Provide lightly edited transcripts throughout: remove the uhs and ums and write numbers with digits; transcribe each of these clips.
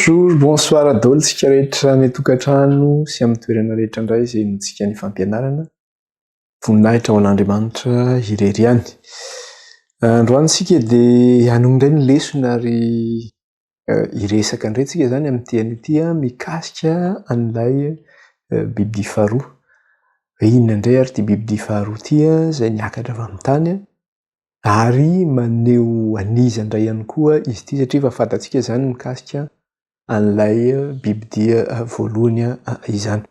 Bonjour, bonsoir adolo tsika rehetra ny tokantrano sy amin'ny toerana rehetra indray izay notsika ny fampianarana. Voninahitra ho an'Andriamanitra irery ihany. Androany isika dia hanondray ny lesona ary hiresaka indray tsika izany amin'ity an'ity mikasika an'ilay bibidia faharoa. Inona indray ary ity bibidia faharoa ity izay niakatra avy amin'ny tany ary maneho aniza indray ihany koa izy ity satria efa fantatsika izany mikasika an'ilay bibidia voalohany izany.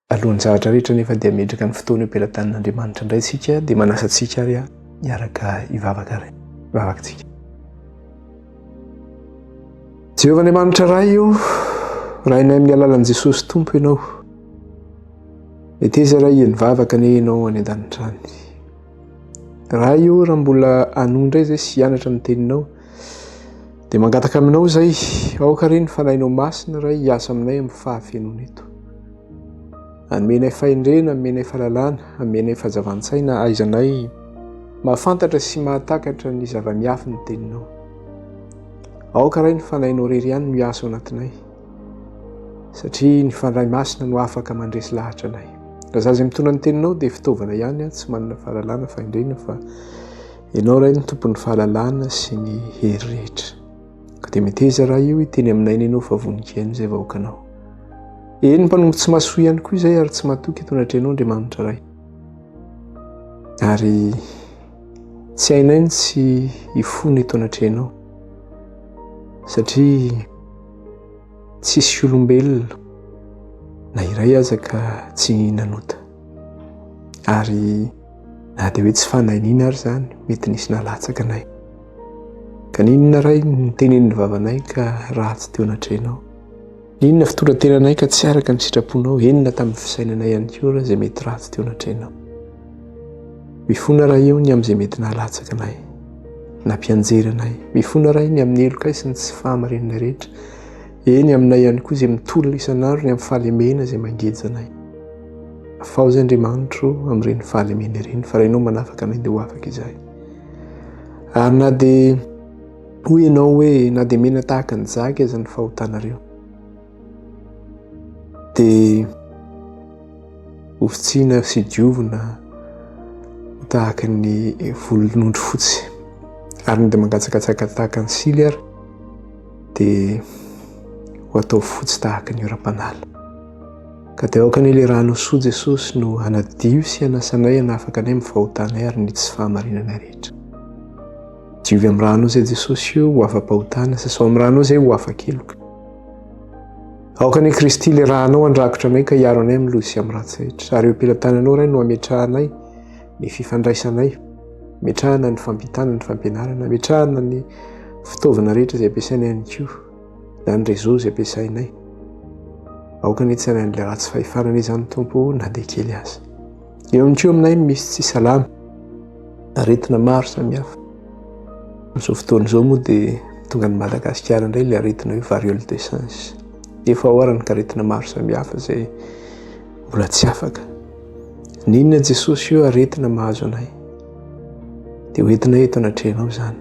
Alohan'ny zavatra rehetra nefa dia metraka ny fotoana am-pelatanan'Andriamanitra indray isika dia manasa antsika ary hiaraka hivavaka ray. Vavaka tsika. Jehovah Andriamanitra ray io, rainay amin'ny alalan'i Jesosy Tompo ianao. Eteza ray nivavaka ne ianao any an-danitra any. Raha io raha mbola hanondray izay sy hianatra ny teninao dia mangataka aminao izay aoka ireny fanahinao masina raha hiasa aminay amin'ny fahafenona eto. Anomenay fahendrena, anomenay fahalalana, anomenay fahazavantsaina aizanay mahafantatra sy mahatakatra ny zava-miafy ny teninao. Aoka iray ny fanahinao rery ihany no hiasa ao anatinay satria ny fandray masina no afaka mandresy lahatra anay. Raha zaza mitondra ny teninao dia fitaovana ihany tsy manana fahalalana fahendrena fa ianao iray ny tompon'ny fahalalana sy ny hery rehetra. Ka dia meteza raha io hiteny aminay ny ianao fa voninkaina izay vahoakanao. Eny mpanombo tsy mahasoa ihany koa izay ary tsy mahatoky eto anatrenao Andriamanitra ray. Ary tsy hainay ny tsy hifony eto anatrenao satria tsisy olombelona na iray aza ka tsy nanota. Ary na dia hoe tsy fanahiniana ary izany mety nisy nalatsaka anay. Ka ninona ray ny tenenin'ny vavanay ka ratsy teo anatrenao? Ninona fitorantenanay ka tsy araka ny sitraponao? Enona tamin'ny fisainanay ihany koa raha izay mety ratsy teo anatrenao? Mifona raha io ny amin'izay mety nahalatsaka anay, nampianjera anay. Mifona raha ny amin'ny helokaisy ny tsy fahamarinana rehetra. Eny aminay ihany koa izay mitolona isan'andro ny amin'ny fahalemena izay mangeja anay. Afao izay Andriamanitro amin'ireny fahalemena ireny fa raha ianao manafaka anay dia ho afaka izahay. Ary na dia hoy ianao hoe na dia mena tahaka ny zaka aza ny fahotanareo dia hofitsiana sy diovina tahaka ny volon'ondry fotsy ary dia mangatsakatsaka tahaka ny sily ary dia ho atao fotsy tahaka ny oram-panala. Ka dia aoka ny rahanao soa Jesosy no hanadio sy hanasanay hanafaka anay amin'ny fahotanay ary ny tsy fahamarinana rehetra. Diovy amin'ny rahanao izay Jesosy io ho afa-pahotana, sasao amin'ny rahanao izay ho afa-keloka. Aoka ny Kristy ilay rahanao handrakotra anay ka hiaro anay amin'ny loza sy amin'ny ratsy rehetra. Ary eo am-pelatananao ray no hametrahanay ny fifandraisanay, metrahana ny fampitana ny fampianarana, metrahana ny fitaovana rehetra izay ampiasainay ihany koa na ny réseau izay ampiasainay. Aoka ny tsy hanan'ilay ratsy fahefanana izany Tompo na dia kely aza. Eo ihany koa aminay misy tsy salama, aretina maro samihafa. Amin'izao fotoana izao moa dia tonga ny Madagasikara indray ilay aretina hoe variole de singe. Efa ahoarany ka aretina maro samihafa izay mbola tsy afaka. Ninona Jesosy io aretina mahazo anay dia hoentinay eto anatrenao izany.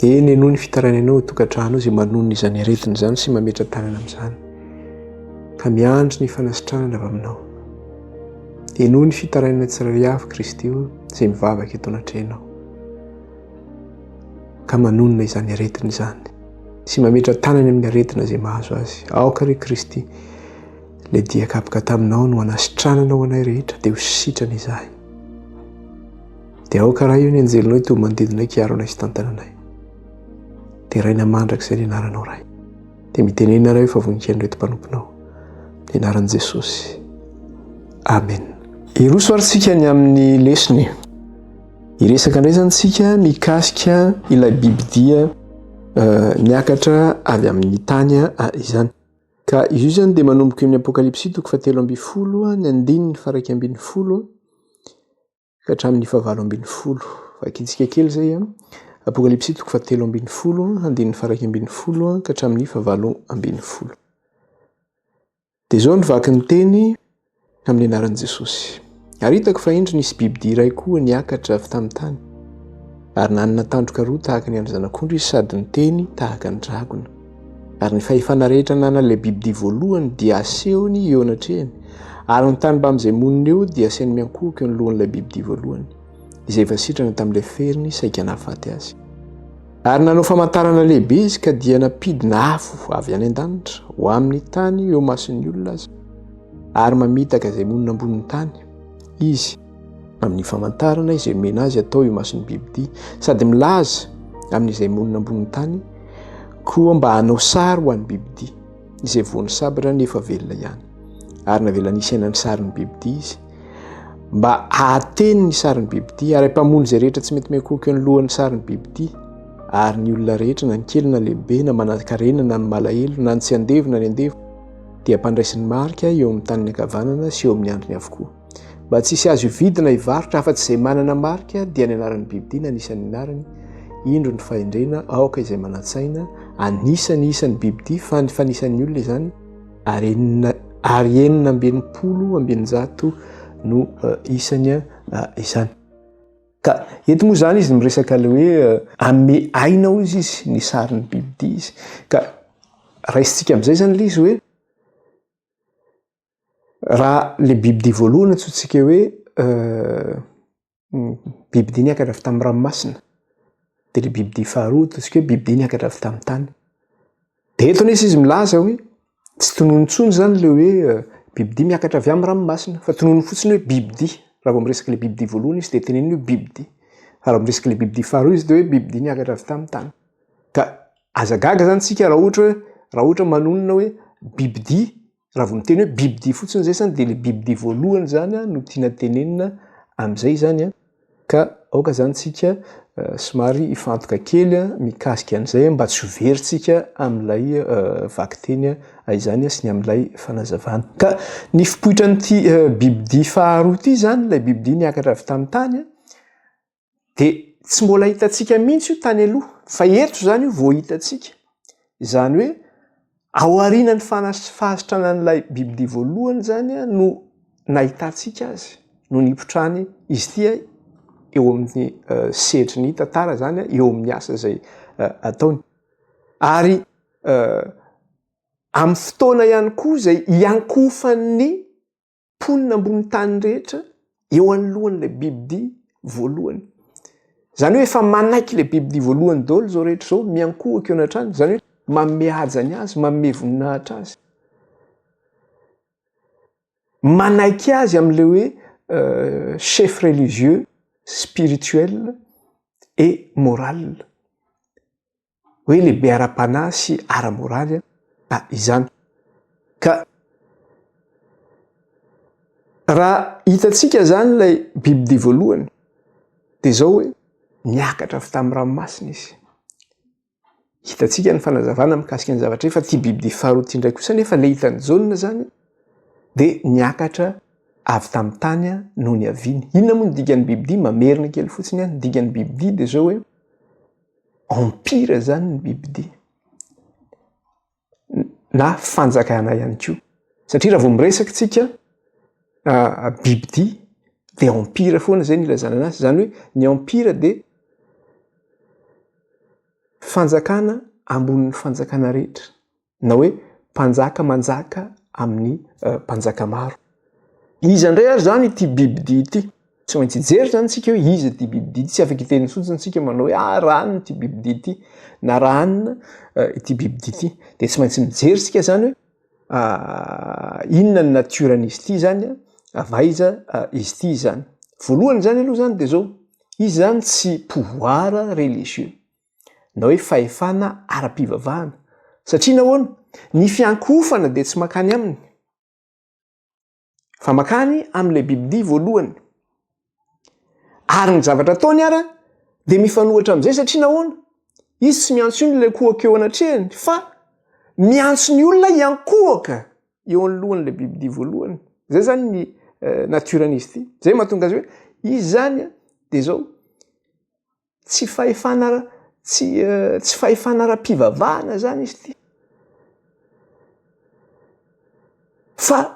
Eny ianao ny fitarainanao tokantrano izay manonona izany aretina izany sy mametra tanana amin'izany. Ka miandry ny fanasitranana avy aminao. Ianao ny fitarainana tsirairay avy Kristy io izay mivavaka eto anatrenao. Ka manonona izany aretina izany sy mametra tanany amin'ny aretina izay mahazo azy. Aoka ry Kristy, ilay dia kapoka taminao no hanasitrananao anay rehetra dia ho sitrana izahay. Dia aoka raha io ny anjelinao ito manodidinay kiaro anay sy tantananay. Dia raina mandrakizay ny anaranao ray. Dia mitenena ray fa voninkaina reto mpanomponao. Ny anaran'i Jesosy. Amen. Iroso ary tsika ny amin'ny lesony. Hiresaka indray izany tsika mikasika ilay bibidia niakatra avy amin'ny tany izany. Ka izy io izany dia manomboka amin'ny Apokalipsy 7:10, ny 9:1-10 ka hatramin'ny 9:20. Vakitsika kely izay Apokalipsy 7:10, 9:1-10 ka hatramin'ny 9:20. Dia izao ny vaky ny teny amin'ny anaran'i Jesosy. Ary hitako fa indro nisy bibidia iray koa niakatra avy tamin'ny tany. Ary nanana tandroka roa tahaka ny andry zanak'ondry izy sady niteny tahaka ny dragona. ary ny fahefana rehetra nanan'ilay bibidia voalohany dia asehony eo anatrehany ary ny tany mba amin'izay monina eo dia asiany miankohoka eo ny lohan'ilay bibidia voalohany izay efa sitrana tamin'ilay feriny saika nahafaty azy. Ary nanao famantarana lehibe izy ka dia nampidina afo avy any an-danitra ho amin'ny tany eo mason'ny olona azy ary mamitaka izay monina ambonin'ny tany izy amin'ny famantarana izay mena azy atao eo mason'ny bibidia sady milaza amin'izay monina ambonin'ny tany koa mba hanao sary ho an'ny bibidia izay voan'ny sabatra nefa velona ihany ary navela nisy ainany sarin'ny bibidia izy mba ahateny ny sarin'ny bibidia ary mpamono izay rehetra tsy mety miankohoka eo ny lohan'ny sarin'ny bibidia ary ny olona rehetra na ny kely na lehibe na manan-karena na ny malahelo na ny tsy andevo na ny andevo dia mpandraisin'ny marika eo amin'ny tany ankavanana sy eo amin'ny andriny avokoa mba tsy hisy azo ividina hivarotra afa-tsy izay manana marika dia ny anaran'ny bibidia na anisan'ny anarany indro ny fahendrena aoka izay manantsaina anisany isan'ny bibidia fa ny fanisan'ny olona izany ary enina ambenipolo ambenjato no isany izany. Ka eto moa zany izy miresaka le hoe ame ainao izy ny sarin'ny bibidia izy ka raisitsika amin'izay zany le izy hoe raha le bibidia voalohany antsointsika hoe bibidia niakatra avy tamin'ny ranomasina dia le bibidia faharoa ataontsika hoe bibidia niakatra avy tamin'ny tany dia eto anefa izy milaza hoe tsy tononontsony zany le hoe bibidia miakatra avy amin'ny ranomasina fa tonono fotsiny hoe bibidia raha vao miresaka le bibidia voalohany izy dia teneniny hoe bibidia raha miresaka le bibidia faharoa izy dia hoe bibidia niakatra avy tamin'ny tany ka azagaga zany tsika raha ohatra manonona hoe bibidia raha vao miteny hoe bibidia fotsiny zay zany dia le bibidia voalohany zany no tiana tenenina amin'izay zany ka aoka zany tsika somary ifantoka kely mikasika an'izay mba tsy hoveritsika amin'ilay vakiteny izany sy ny amin'ilay fanazavana ka ny fipoitra n'ity bibidia faharoa ity zany ilay bibidia niakatra avy tamin'ny tany dia tsy mbola hitantsika mihitsy io tany aloha fa eto zany io vao hitantsika izany hoe ao aorianany fahasitranan'ilay bibidia voalohany zany no nahitantsika azy no nipotrany izy ity eo amin'ny setry ny tantara zany eo amin'ny asa izay ataony ary amin'ny fotoana ihany koa izay iankofan'ny mponina ambony tany rehetra eo anolohan'ilay bibidia voalohany zany hoe efa manaiky ilay bibidia voalohany daholo zao rehetra zao miankohaka eo anatrany zany hoe manome hajany azy manome voninahitra azy manaiky azy amin'le hoe chef religieux spirituel et moral hoe lehibe ara-panahy sy ara-moraly izany ka raha hitantsika zany ilay bibidia voalohany dia zao hoe niakatra avy tamin'ny ranomasina izy hitantsika ny fanazavana mikasika ny zavatra fa ty bibidia faharoa ty indray kosa nefa le hitany jaunina zany dia niakatra avy tamin'ny tany no ny aviany inona moa ny dikan'ny bibidia mamerina kely fotsiny ny dikan'ny bibidia dia zao hoe empira zany ny bibidia na fanjakana ihany koa satria raha vao miresaka tsika bibidia dia empira foana zay ny ilazana anazy zany hoe ny empira dia fanjakana ambonin'ny fanjakana rehetra na hoe mpanjaka manjaka amin'ny mpanjaka maro izy andray ary zany ity bibidia ity tsy maintsy jery zany tsika hoe izy ty bibidia ity tsy afaka iteny fotsiny tsika manao hoe ranony ity bibidia ity na ranona ity bibidia ity dia tsy maintsy mijery sika zany hoe inona ny natiran'izy ity zany avaiza izy ity zany voalohany zany aloha zany dia zao izy zany tsy pouvoir religieux na hoe fahefana ara-pivavahana satria nahoana ny fiankofana dia tsy makany aminy fa makany amin'ilay bibidia voalohany ary ny zavatra ataony ara dia mifanohatra amin'izay satria nahoana izy tsy miantso iny ilay kohaka eo anatrehany fa miantso ny olona iankohaka eo anolohan'ilay bibidia voalohany zay zany ny natiran'izy ity zay mahatonga azy hoe izy zany dia zao tsy fahefana ara-pivavahana zany izy ity fa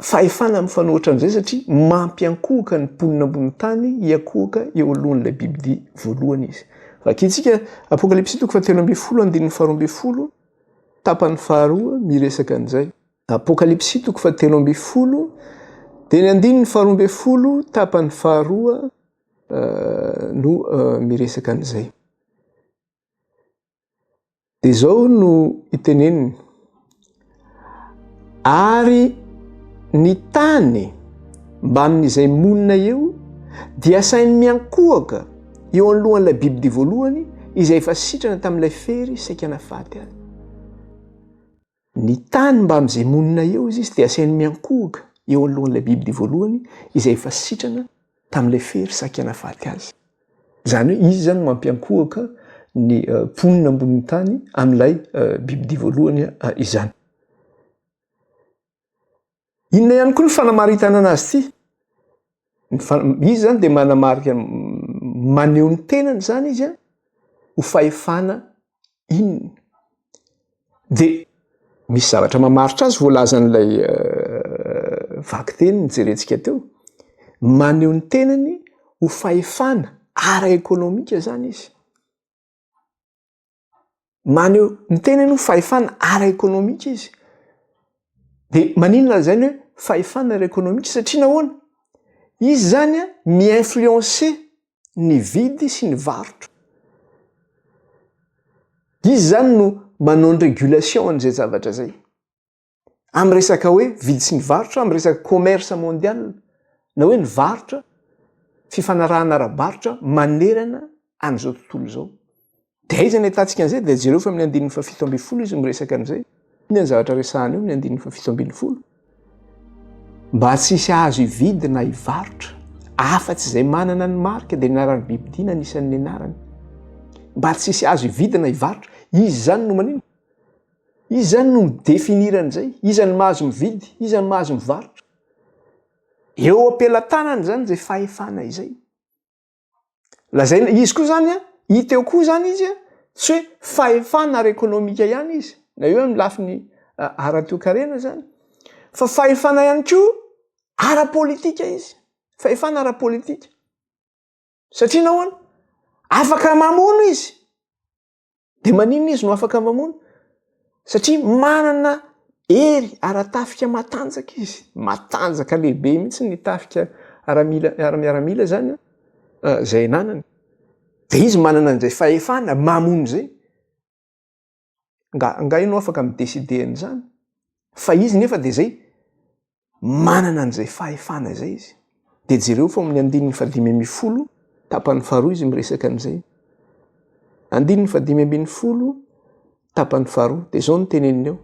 fahefana mifanohatra amin'izay satria mampiankohaka ny mponina ambony tany iankohaka eo alohan'ilay bibidia voalohany izy vakitsika apokalipsy 3:12 tapany faharoa miresaka an'izay. Apokalipsy 3:7 dia ny 9:12 tapany faharoa no miresaka an'izay. Dia izao no iteneniny. Ary ny tany mba amin'izay monina eo dia sainy miankohaka eo alohan'ilay bibidia voalohany izay efa sitrana tamin'ilay fery saikana faty azy. Ny tany mba amin'izay monina eo izy dia sainy miankohaka eo alohan'ilay bibidia voalohany izay efa sitrana tamin'ilay fery saikana faty azy. Zany hoe izy zany mampiankohaka ny mponina ambonin'ny tany amin'ilay bibidia voalohany izany. Inona ihany koa ny fanamaritana anazy ity? Izy zany dia manamarika maneho ny tenany zany izy ho fahefana inona. Dia misy zavatra mamaritra azy voalazan'ilay vakiteny nijerentsika teo. Maneho ny tenany ho fahefana ara-ekônômika zany izy. Maneho ny tenany ho fahefana ara-ekônômika izy. Dia maninona zany hoe fahefana ara-ekônômika satria nahoana? Izy zany mi-influencer ny vidy sy ny varotra. Izy zany no manao ny régulation an'izay zavatra zay. Amin'ny resaka hoe vidy sy ny varotra, amin'ny resaka commerce mondial, na hoe ny varotra, fifanarahana ara-barotra manerana an'izao tontolo izao. Dia izy ny ahitantsika an'izay dia jereo fa amin'ny 7:12 izy miresaka an'izay. Ny zavatra resahana eo amin'ny 7:12. Mba tsy hisy azo hividy na hivarotra afa-tsy izay manana ny marika dia ny anaran'ny bibidia na anisan'ny anarany. Mba tsy hisy azo hividy na hivarotra, izy zany no manino? Izy zany no midefinira an'izay. Izy zany mahazo mividy, izy zany mahazo mivarotra. Eo ampelantanany zany izay fahefana izay. Lazaina izy koa zany hita eo koa zany izy tsy hoe fahefana ara-ekônômika ihany izy, na eo amin'ny lafiny ara-toe-karena zany, fa fahefana ihany koa ara-politika izy. Fahefana ara-politika. Satria nahoana? Afaka mamono izy. Dia maninona izy no afaka mamono? Satria manana hery ara-tafika matanjaka izy. Matanjaka lehibe mihitsy ny tafika ara-miaramila zany izay nanany. Dia izy manana an'izay fahefana mamono izay. Nga ianao afaka mideside an'izany. Fa izy nefa dia izay manana an'izay fahefana izay izy. Dia jereo fa amin'ny 5:10 tapany faharoa izy miresaka an'izay. 5:10 tapany faharoa dia izao no teneniny eo.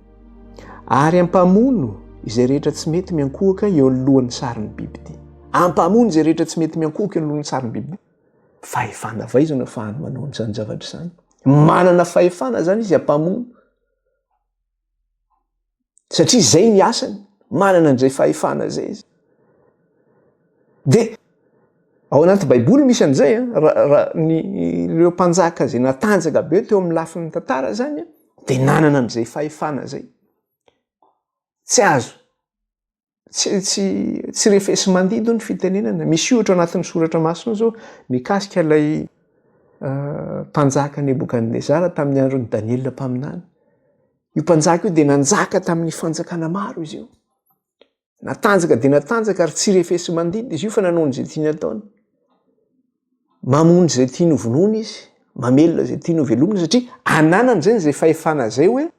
Ary ampamono izay rehetra tsy mety miankohaka eo alohan'ny sarin'ny bibidia. Ampamono izay rehetra tsy mety miankohaka eo alohan'ny sarin'ny bibidia. Fahefana vaizana ahafahany manao an'izany zavatra izany. Manana fahefana zany izy ampamono. Satria izay ny asany, manana an'izay fahefana izay izy. Dia ao anaty baiboly misy an'izay ireo mpanjaka izay natanjaka be teo amin'ny lafin'ny tantara zany dia nanana an'izay fahefana izay. Tsy azo. Tsy refesy mandido ny fitenenana. Misy ohatra anatin'ny soratra masina zao mikasika ilay mpanjaka Nebukadnezara tamin'ny andron'ny Daniela mpaminany. Io mpanjaka io dia nanjaka tamin'ny fanjakana maro izy io. Natanjaka dia natanjaka ary tsy refesy mandidy izy io fa nanao an'izay tiany ataony. Mamono izay tiany hovonoina izy, mamelona izay tiany hovelomina satria ananany izay izay fahefana izay hoe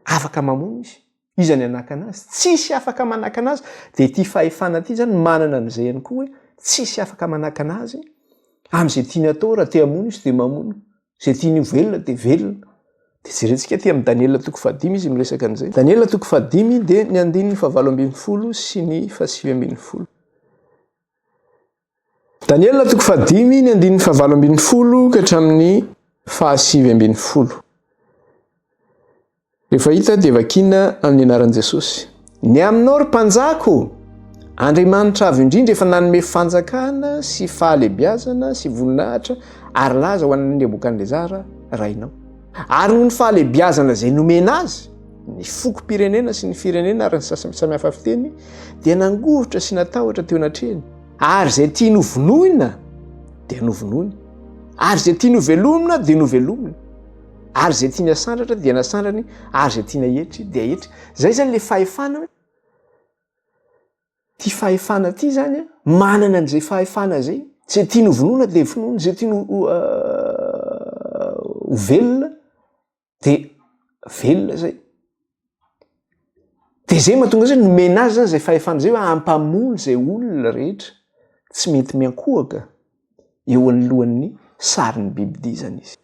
afaka mamono izy. Iza ny anaka anazy? Tsisy afaka manaka anazy. Dia ity fahefana ity zany manana an'izay ihany koa hoe tsisy afaka manaka anazy amin'izay tiany atao. Raha te hamono izy dia mamono. Izay tiany velona dia velona. Dia jerentsika ty amin'ny Daniela 5 izy miresaka an'izay. Daniela 5 dia ny 7:12 sy ny 7:10. Daniela 5 ny 7:12 ka hatramin'ny 7:10. Rehefa hita dia vakina amin'ny anaran'i Jesosy. Ny aminao ry mpanjako, Andriamanitra avy indrindra efa nanome fanjakana sy fahalebiazana sy voninahitra ary laza ho an'ny Nebukadnezara rainao. Ary noho ny fahalebiazana izay nomena azy, ny fokom-pirenena sy ny firenena ary ny samihafa fiteny dia nangovotra sy natahotra teo anatrehany. Ary izay tiany hovonoina dia novonoiny. Ary izay tiany hovelomina dia novelomina. ary zay tiana sandratra dia nasandrany, ary zay tiana etry dia etry. Zay zany le fahefana hoe ty fahefana ty zany a manana an'izay fahefana zay, zay tiany ho vonoina dia vonoina, zay tiany ho velona dia velona zay. Dia zay mahatonga zay nomena azy zany zay fahefana zay hoe hampamono zay olona rehetra tsy mety miankohaka eo anoloan'ny sarin'ny bibidia zany izy.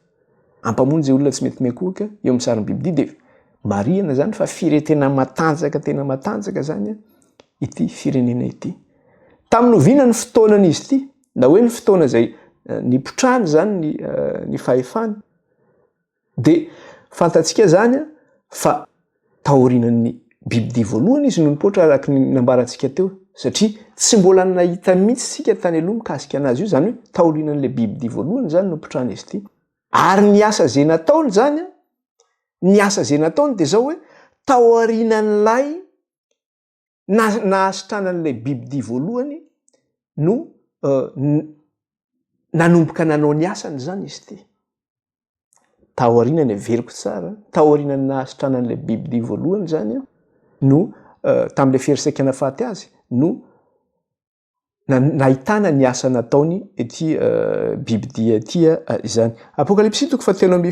Hampamono zay olona tsy mety miankohaka eo amin'ny sarin'ny bibidia dia marihana zany fa firetena matanjaka tena matanjaka zany a ity firenena ity. Tamin'ny oviana ny fotoanan'izy ity, na hoe ny fotoana zay nipotrany zany ny fahefana, dia fantatsika zany a fa tahorinan'ny bibidia voalohany izy no nipoitra araka ny nambarantsika teo, satria tsy mbola nahita mihitsy sika tany aloha mikasika anazy io, zany hoe tahorinan'le bibidia voalohany zany no nipotrany izy ity. Ary ny asa zay nataony zany a, ny asa zay nataony dia zao hoe tahorinan'lay nahasitranan'ilay bibidia voalohany no nanomboka nanao ny asany zany izy ity. Tahorinany averiko tsara, tahorinany nahasitranan'ilay bibidia voalohany zany a no tamin'ilay fieritsekana faty azy no nahitana ny asa nataony ity bibidia ity izany. Apokalipsy 3:10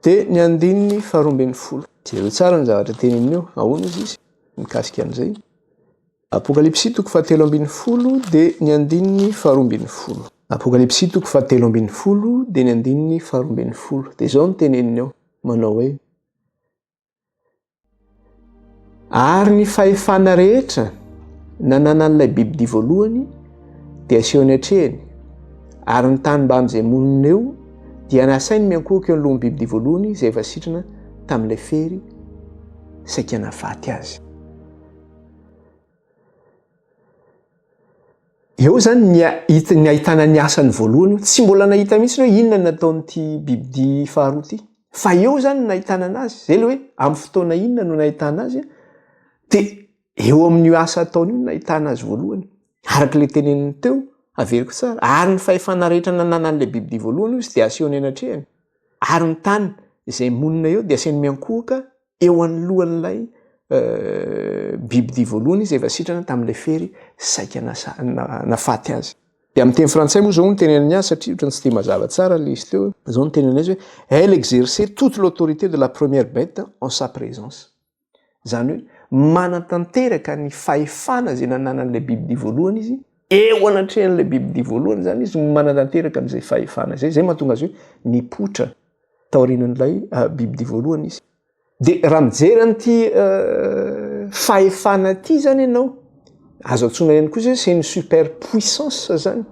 dia ny 2:12. Jereo tsara ny zavatra teneniny eo, ahoana izy izy mikasika an'izay. Apokalipsy 3:13 dia ny 2:12. Apokalipsy 3:13 dia ny 2:12. Dia izao no teneniny eo manao hoe ary ny fahefana rehetra nananan'ilay bibidia voalohany dia asehony hatrehany, ary ny tany mba amin'izay monina eo dia nasainy miankohaka eo anoloan'ny bibidia voalohany izay efa sitrana tamin'ilay fery saika nafaty azy. Eo zany ny ahitana ny asany voalohany, tsy mbola nahita mihitsy hoe inona nataony'ity bibidia faharoa ity, fa eo zany no nahitana anazy. Zay le hoe amin'ny fotoana inona no nahitana azy dia eo amin'io asa ataony io nahitana azy voalohany. Araka le teneniny teo averiko tsara, ary ny fahefana rehetra nananan'ilay bibidia voalohany izy dia asehony anatrehany, ary ny tany izay monina eo dia asehony miankohaka eo anoloan'ilay bibidia voalohany izy efa sitrana tamin'ilay fery saika nafaty azy. Dia amin'ny teny frantsay moa zao no teneniny azy satria ohatrany tsy dia mazava tsara le izy teo. Zao no teneniny azy hoe elle exerçait toute l'autorité de la première bête en sa présence. Zany hoe manatanteraka ny fahefana zay nananan'ilay bibidia voalohany izy, eo anatrehan'ilay bibidia voalohany zany izy manatanteraka an'izay fahefana zay. Zay mahatonga azy hoe nipotra tahorinan'ilay bibidia voalohany izy. Dia raha mijery an'ity fahefana ity zany ianao, azo antsoina ihany koa zay c'est une superpuissance zany.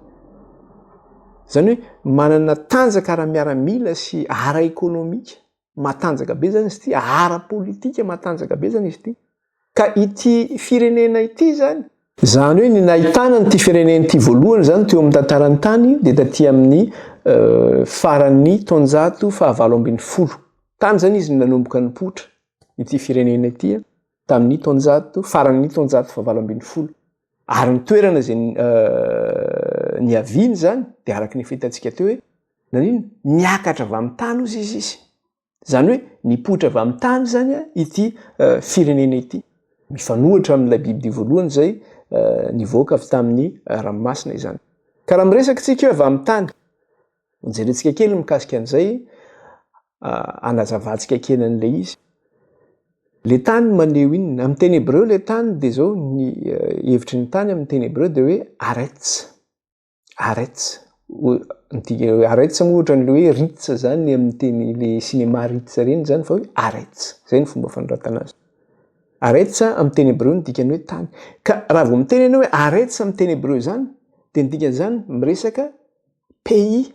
Zany hoe manana tanjaka ara-miaramila sy ara-ekônomika matanjaka be zany izy ity, ara-politika matanjaka be zany izy ity. Ka ity firenena ity zany hoe ny nahitana n'ity firenena ity voalohany zany teo amin'ny tantarany tany dia taty amin'ny faran'ny taonjato fahavalo ambin'ny folo. Tany zany izy nanomboka nipotra ity firenena ity tamin'ny faran'ny taonjato fahavalo ambin'ny folo. Ary ny toerana zay niaviany zany dia araka ny fahitantsika teo hoe nanino niakatra avy amin'ny tany ozy izy. Zany hoe nipotra avy amin'ny tany zany ity firenena ity. Mifanohitra amin'ilay bibidia voalohany zay nivoaka avy tamin'ny ranomasina izany. Ka raha miresaka tsika avy amin'ny tany, jerentsika kely mikasika an'izay, anazavantsika kely an'ilay izy. Le tany maneho inona? Amin'ny teny hébreu le tany dia zao ny hevitry ny tany amin'ny teny hébreu dia hoe aretz. Aretz. Aretz moa ohatran'le hoe ritz zany amin'ny teny le cinéma ritz reny zany fa hoe aretz. Zay ny fomba fanoratana azy. Aretz amin'ny teny hébreu ny dikany hoe tany. Ka raha vao mitenena hoe aretz amin'ny teny hébreu zany dia ny dikany zany miresaka pays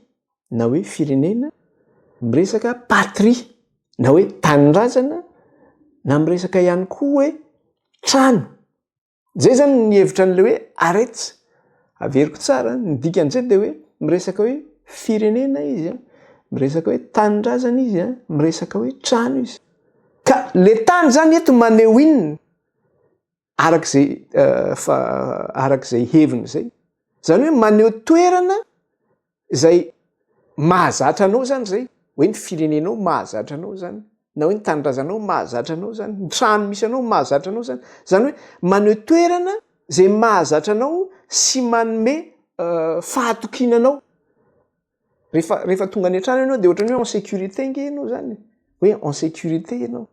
na hoe firenena, miresaka patrie na hoe tanin-drazana, na miresaka ihany koa hoe trano. Zay zany ny hevitra an'le hoe aretz. Averiko tsara ny dikan'izay dia hoe miresaka hoe firenena izy, miresaka hoe tanin-drazana izy, miresaka hoe trano izy. Ka le tany zany eto maneho inona? Arak'izay heviny zay. Zany hoe maneho toerana zay mahazatra anao zany zay. hoe ny firenenao mahazatra anao zany, na hoe ny tanindrazanao mahazatra anao zany, ny trano misy anao mahazatra anao zany. Zany hoe maneho toerana zay mahazatra anao sy manome fahatokinanao. Rehefa tonga ny an-trano ianao de ohatrany hoe en sécurité nge ianao zany, hoe en sécurité ianao.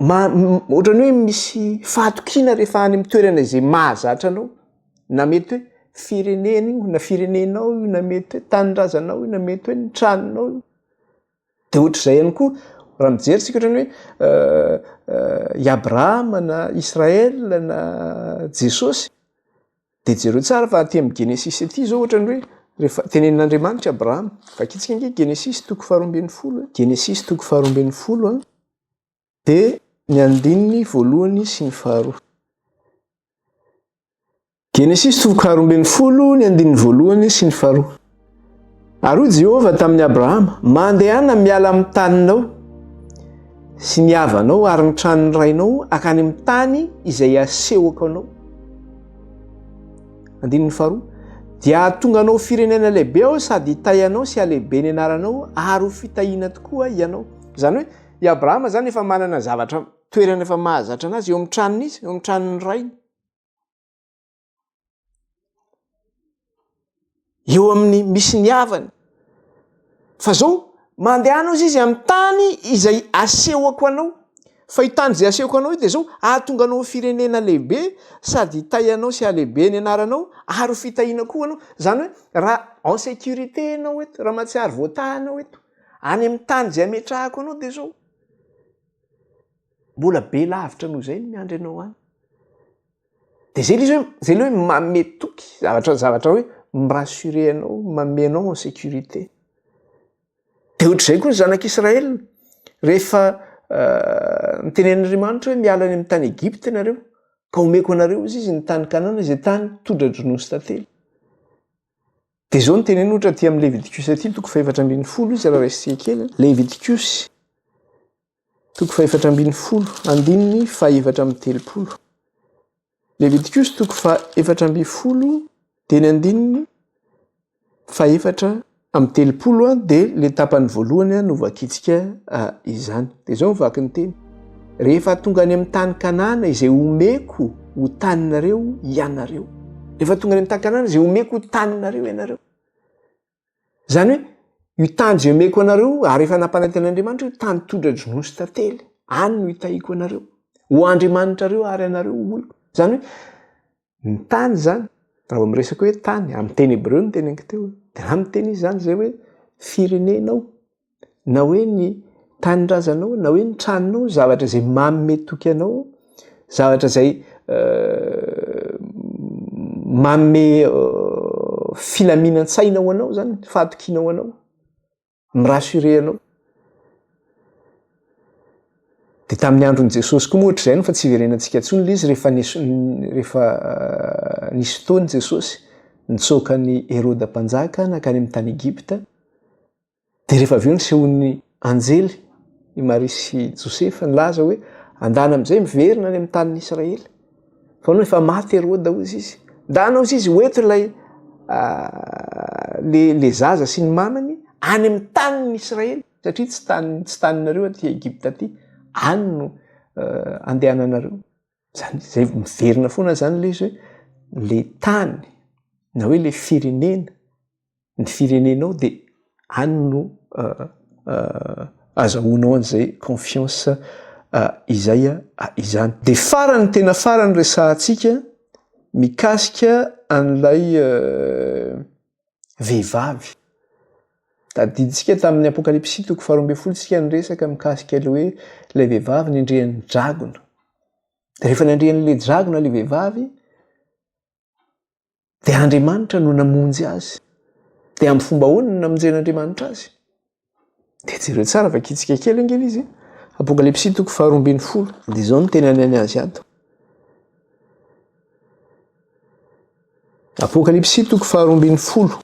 Ohatrany hoe misy fahatokina rehefa any amin'ny toerana izay mahazatra anao, na mety hoe firenena io, na firenenao io, na mety hoe tanindrazanao io, na mety hoe ny tranonao io. De ohatr'izay ihany koa raha mijery tsika ohatrany hoe i Abrahama na Israel na Jesosy, de jereo tsara fa aty amin'ny Genesis aty zao ohatrany hoe rehefa tenenin'Andriamanitra Abrahama, vakitsika nge Genesis 12:10, Genesis 12:10 de ny andininy voalohany sy ny faharoa. Genesis 12:10 ny andininy voalohany sy ny faharoa. Ary hoy Jehova tamin'ny Abrahama, mandehana miala amin'ny taninao sy ny havanao ary ny tranon'ny rainao akany amin'ny tany izay asehoko anao. Andininy faharoa, dia ahatonga anao firenena lehibe aho sady hitay anao sy halehibe ny anaranao ary ho fitahiana tokoa ianao. Zany hoe i Abrahama zany efa manana zavatra toerana efa mahazatra anazy eo amin'ny tranony izy, eo amin'ny tranon'ny rainy, eo amin'ny misy ny havany. Fa zao mandehana izy amin'ny tany izay asehoko anao. Fa io tany izay asehoko anao io de zao ahatonga anao firenena lehibe sady hitay anao sy halehibe ny anaranao ary ho fitahiana koa anao. Zany hoe raha en sécurité anao eto, raha mahatsiaro voatahanao eto, any amin'ny tany izay ametrahako anao de zao mbola be lavitra noho zay ny miandry anao any. De zay izy hoe zay le hoe mametoky zavatra hoe mirassurer anao, manome anao en sécurité. De ohatr'izay koa ny zanak'Israël rehefa nitenen'Andriamanitra hoe miala any amin'ny tany Egypte nareo ka omeko anareo izy ny tany Kanana izay tany tondra-dronosy tantely. De zao niteneny ohatra aty amin'ny Leviticus aty 4:12 izy raha raisitsika kely. Leviticus 4:12 andininy 4:30. Leviticus 4:12 de ny andininy 4:30 de le tapany voalohany no vakitsika izany. De zao vaky ny teny. Rehefa tonga any amin'ny tany Kanana izay omeko ho taninareo ianareo. Rehefa tonga any amin'ny tany Kanana izay omeko ho taninareo ianareo. Zany hoe io tany izay omeko anareo ary efa nampananten'Andriamanitra io tany tondra-dronosy tantely, any no hitahiko anareo. Ho Andriamanitrareo ary anareo oloko. Zany hoe ny tany zany raha miresaka hoe tany amin'ny teny hébreu ny teneniko teo. De raha miteny izy zany zay hoe firenenao, na hoe ny tanindrazanao, na hoe ny tranonao, zavatra izay mametoky anao, zavatra izay manome filaminan-tsaina ho anao zany, fahatokinao anao, mirassurer anao. De tamin'ny andron'i Jesosy koa moa ohatr'izay no fa tsy iverenantsika intsony le izy rehefa nisy fotoany Jesosy nitsoaka ny Herode mpanjaka nakany amin'ny tany Egypta. De rehefa avy eo nisehony anjely i Maria sy Josefa nilaza hoe andana amin'izay miverina any amin'ny tanin'ny Israely. Fa no efa maty Herode hozy izy. Ndanao izy hoeto ilay le zaza sy ny mamany any amin'ny tanin'ny Israely satria tsy taninareo aty Egypta aty, any no andehananareo. Zany zay miverina foana zany le izy hoe le tany na hoe le firenena, ny firenenao de any no azahoanao an'izay confiance izay izany. De farany tena farany resahantsika mikasika an'ilay vehivavy. Tadiditsika tamin'ny Apokalipsy 12 tsika niresaka mikasika le hoe ilay vehivavy nendrehan'ny dragona. De rehefa nendrehan'le dragona le vehivavy de Andriamanitra no namonjy azy. De amin'ny fomba ahoana no namonjen'Andriamanitra azy? De jereo tsara vakitsika kely angely izy. Apokalipsy 12:12 de zao no tena ny azy ato. Apokalipsy 12:12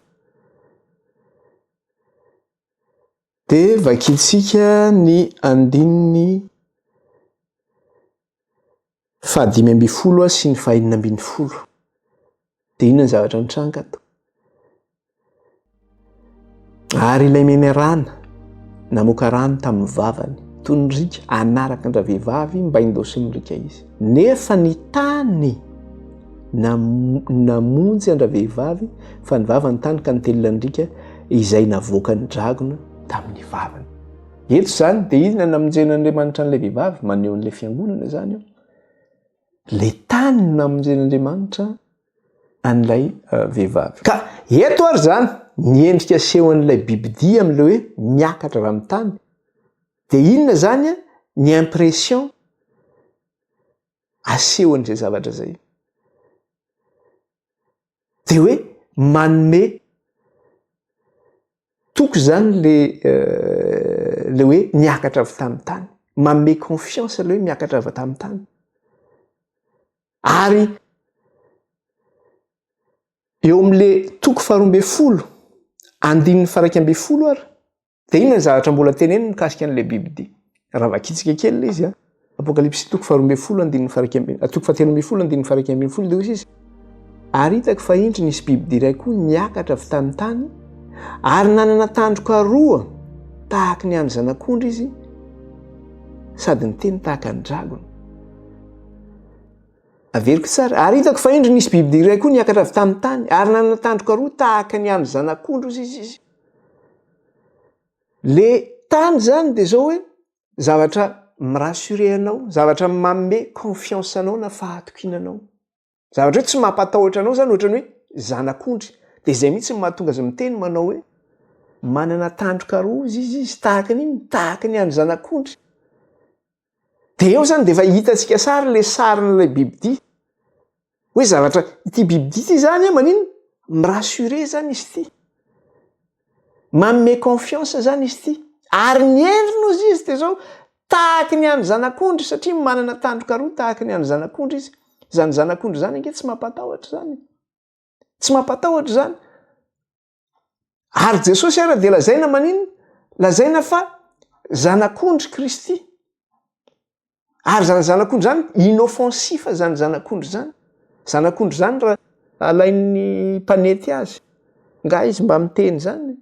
de vakitsika ny andininy 5:12 sy ny 6:10. De inona ny zavatra nitranga ato? Ary ilay menarana namoaka rano tamin'ny vavany toy ny rika anaraka andra vehivavy mba indosiny rika izy. Nefa ny tany namonjy andra vehivavy fa ny vavany tany ka nitelona ny rika izay navoaka ny dragona tamin'ny vavany. Eto zany dia izy namonjen'Andriamanitra an'ilay vehivavy maneho an'ilay fiangonana zany io. Le tany namonjen'Andriamanitra an'ilay vehivavy. Ka eto ary zany niendrika asehon'ilay bibidia amin'ilay hoe miakatra avy amin'ny tany. Dia inona zany ny impression asehon'izay zavatra zay. Dia hoe manome toko zany le hoe miakatra avy tamin'ny tany. Manome confiance le hoe miakatra avy tamin'ny tany. Ary eo amin'le toko 12 andininy faraika amby folo ary dia inona ny zavatra mbola teneniny mikasika an'ilay bibidia. Raha vakitsika kely ilay izy Apokalipsy toko 12 andininy faraika amby toko 13 andininy faraika amby folo dia hoy izy ary hitako fa indry nisy bibidia iray koa niakatra avy tamin'ny tany ary nanana tandroka roa tahaka ny andry zanak'ondry izy sady niteny tahaka ny dragona. Averiko tsara. Ary hitako fa indry nisy bibidia iray koa niakatra avy tamin'ny tany ary nanana tandroka roa tahaka ny andry zanak'ondry izy. Le tany zany dia zao hoe zavatra mirassuré anao, zavatra manome confiance anao na fahatokinanao. Zavatra hoe tsy mampatahotra anao zany ohatrany hoe zanak'ondry. Dia izay mihitsy mahatonga azy miteny manao hoe manana tandroka roa izy tahaka ny andry zanak'ondry. Dia eo zany dia efa hitantsika sara le sarin'ilay bibidia. Hoe zavatra ity bibidia ity zany manino mirassuré zany izy ity. Manome confiance zany izy ity. Ary ny endriny ozy izy dia zao tahaka ny andry zanak'ondry satria manana tandroka roa tahaka ny andry zanak'ondry izy. Zany zanak'ondry zany ange tsy mampatahotra zany. Tsy mampatahotra zany. Ary Jesosy ara dia lazaina manino? Lazaina fa zanak'ondry Kristy. Ary zany zanak'ondry zany inoffensif zany zanak'ondry zany. Zanak'ondry zany raha alain'ny mpanety azy. Nga izy mba miteny zany.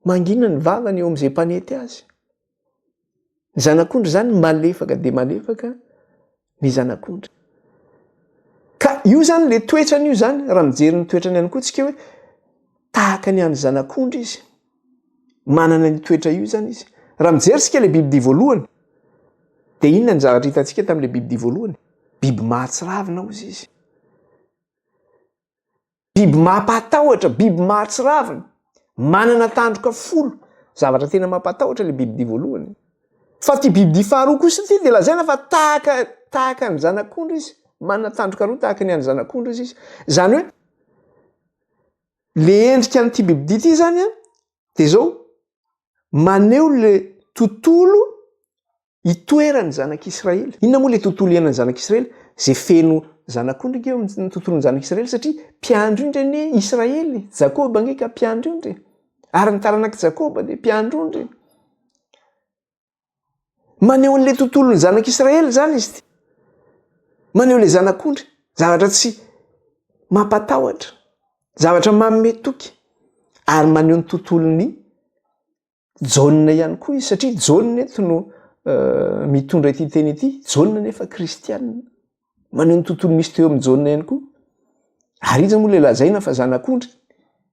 Mangina ny vavany eo amin'izay mpanety azy. Ny zanak'ondry zany malefaka dia malefaka ny zanak'ondry. Ka io zany le toetrany io zany raha mijery ny toetrany ihany koa tsika hoe tahaka ny andry zanak'ondry izy. Manana ny toetra io zany izy. Raha mijery tsika le bibidia voalohany dia inona ny zavatra hitantsika tamin'ilay bibidia voalohany? Biby mahatsiravina ozy izy. Biby mampatahotra, biby mahatsiravina. Manana tandroka folo. Zavatra tena mampatahotra le bibidia voalohany. Fa ty bibidia faharoa kosa ity dia lazaina fa tahaka ny zanak'ondry izy. Manana tandroka roa tahaka ny andry zanak'ondry izy. Zany hoe le endrika an'ity bibidia ity zany dia zao maneho le tontolo itoeran'ny zanak'Israely. Inona moa le tontolo iainan'ny zanak'Israely? Zay feno zanak'ondry eo amin'ny tontolon'ny zanak'Israely satria mpiandro indry anie Israely. Jakoba ange ka mpiandro indry. Ary ny taranak'i Jakoba dia mpiandro indry. Maneho an'ilay tontolon'ny zanak'Israely zany izy ity. Maneho le zanak'ondry. Zavatra tsy mampatahotra. Zavatra manome toky. Ary maneho ny tontolon'ny Jaune ihany koa izy satria Jaune eto no mitondra ity teny ity. Jaune nefa kristianina. Maneho ny tontolo misy teo amin'ny Jaune ihany koa. Ary izy moa le lazaina fa zanak'ondry.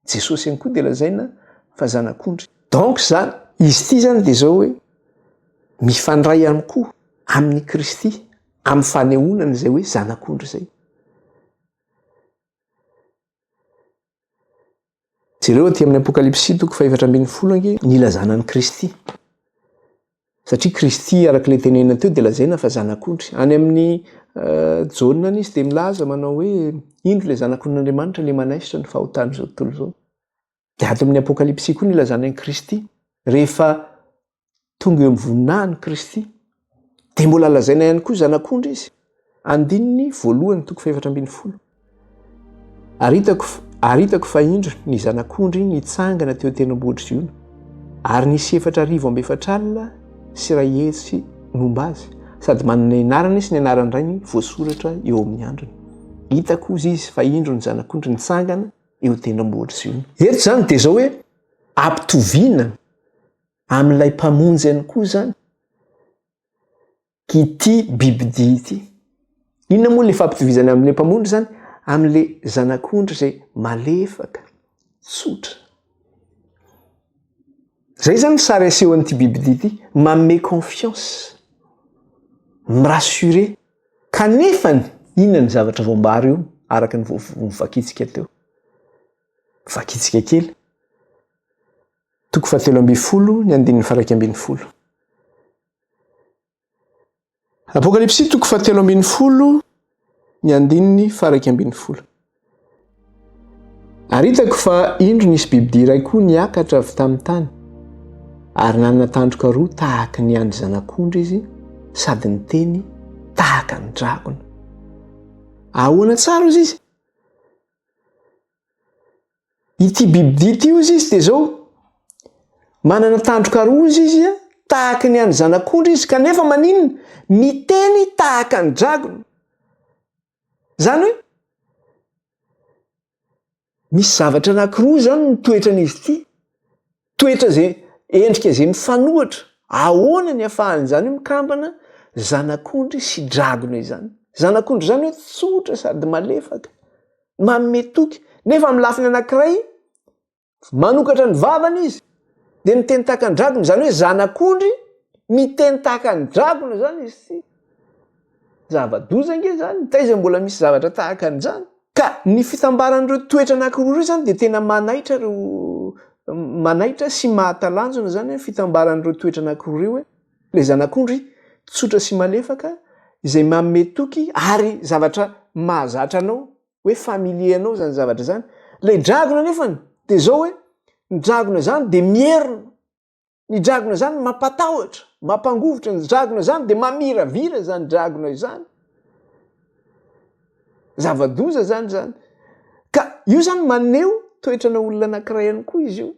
Jesosy ihany koa dia lazaina fa zanak'ondry. Donc zany izy ity zany dia zao hoe mifandray ihany koa amin'ny Kristy amin'ny fanehoana izay hoe zanak'ondry zay. Jereo aty amin'ny Apokalipsy toko 4:10 ange nilazana ny Kristy. Satria Kristy arak'ilay tenenina teo dia lazaina fa zanak'ondry. Any amin'ny Jaune izy dia milaza manao hoe indro ilay zanak'ondrin'Andriamanitra ilay manaisitra ny fahotany izao tontolo izao. Dia ato amin'ny Apokalipsy koa nilazana ny Kristy. Rehefa tonga eo amin'ny voninahiny Kristy dia mbola lazaina ihany koa zanak'ondry izy. Andininy voalohany toko 4:10. Ary hitako fa indro ny zanak'ondry nitsangana teo tendrombohitra Ziona. Ary nisy 4,400 alina sy iray hetsy momba azy. Sady manana anarany sy ny anarany iray ny voasoratra eo amin'ny andriny. Hitako ozy izy fa indro ny zanak'ondry nitsangana eo tendrombohitra Ziona. Eto zany dia zao hoe ampitoviana amin'ilay mpamonjy ihany koa zany ity bibidia ity. Inona moa le fampitovizany amin'le mpamondry zany? Amin'le zanak'ondry zay malefaka, tsotra. Zay zany sary aseho an'ity bibidia ity, manome confiance, mirassurer. Kanefany inona ny zavatra voambary io araka ny vakitsika teo. Vakitsika kely. 7:12 ny andininy 1:12. Apokalipsy 7:12 ny andininy 1:12. Ary hitako fa indro nisy bibidia iray koa niakatra avy tamin'ny tany, ary nanana tandroka roa tahaka ny andry zanak'ondry izy, sady ny teny tahaka ny dragona. Ahoana tsara ozy izy? Ity bibidia ity ozy izy dia zao, manana tandroka roa izy tahaka ny andry zanak'ondry izy, kanefa maninona? Miteny tahaka ny dragona. Zany hoe misy zavatra anankiroa zany ny toetran'izy ity. Toetra zay endrika zay mifanohitra. Ahoana ny ahafahan'izany mikambana zanak'ondry sy dragona izany? Zanak'ondry zany hoe tsotra sady malefaka, manome toky, nefa amin'ny lafiny anankiray manokatra ny vavany izy dia miteny tahaka ny dragona. Zany hoe zanak'ondry miteny tahaka ny dragona zany izy ity. Zava-doza nge zany, taiza mbola misy zavatra tahaka an'izany? Ka ny fitambaran'ireo toetra anankiroa ireo zany dia tena manaitra sy mahatalanjona zany ny fitambaran'ireo toetra anankiroa ireo, hoe le zanak'ondry tsotra sy malefaka izay manome toky ary zavatra mahazatra anao, hoe familier anao zany zavatra zany. Le dragona nefany dia zao hoe ny dragona zany dia mierina, ny dragona zany mampatahotra, mampangovotra, ny dragona zany dia mamiravira zany dragona izany. Zava-doza zany. Ka io zany maneho toetrana olona anankiray ihany koa izy io.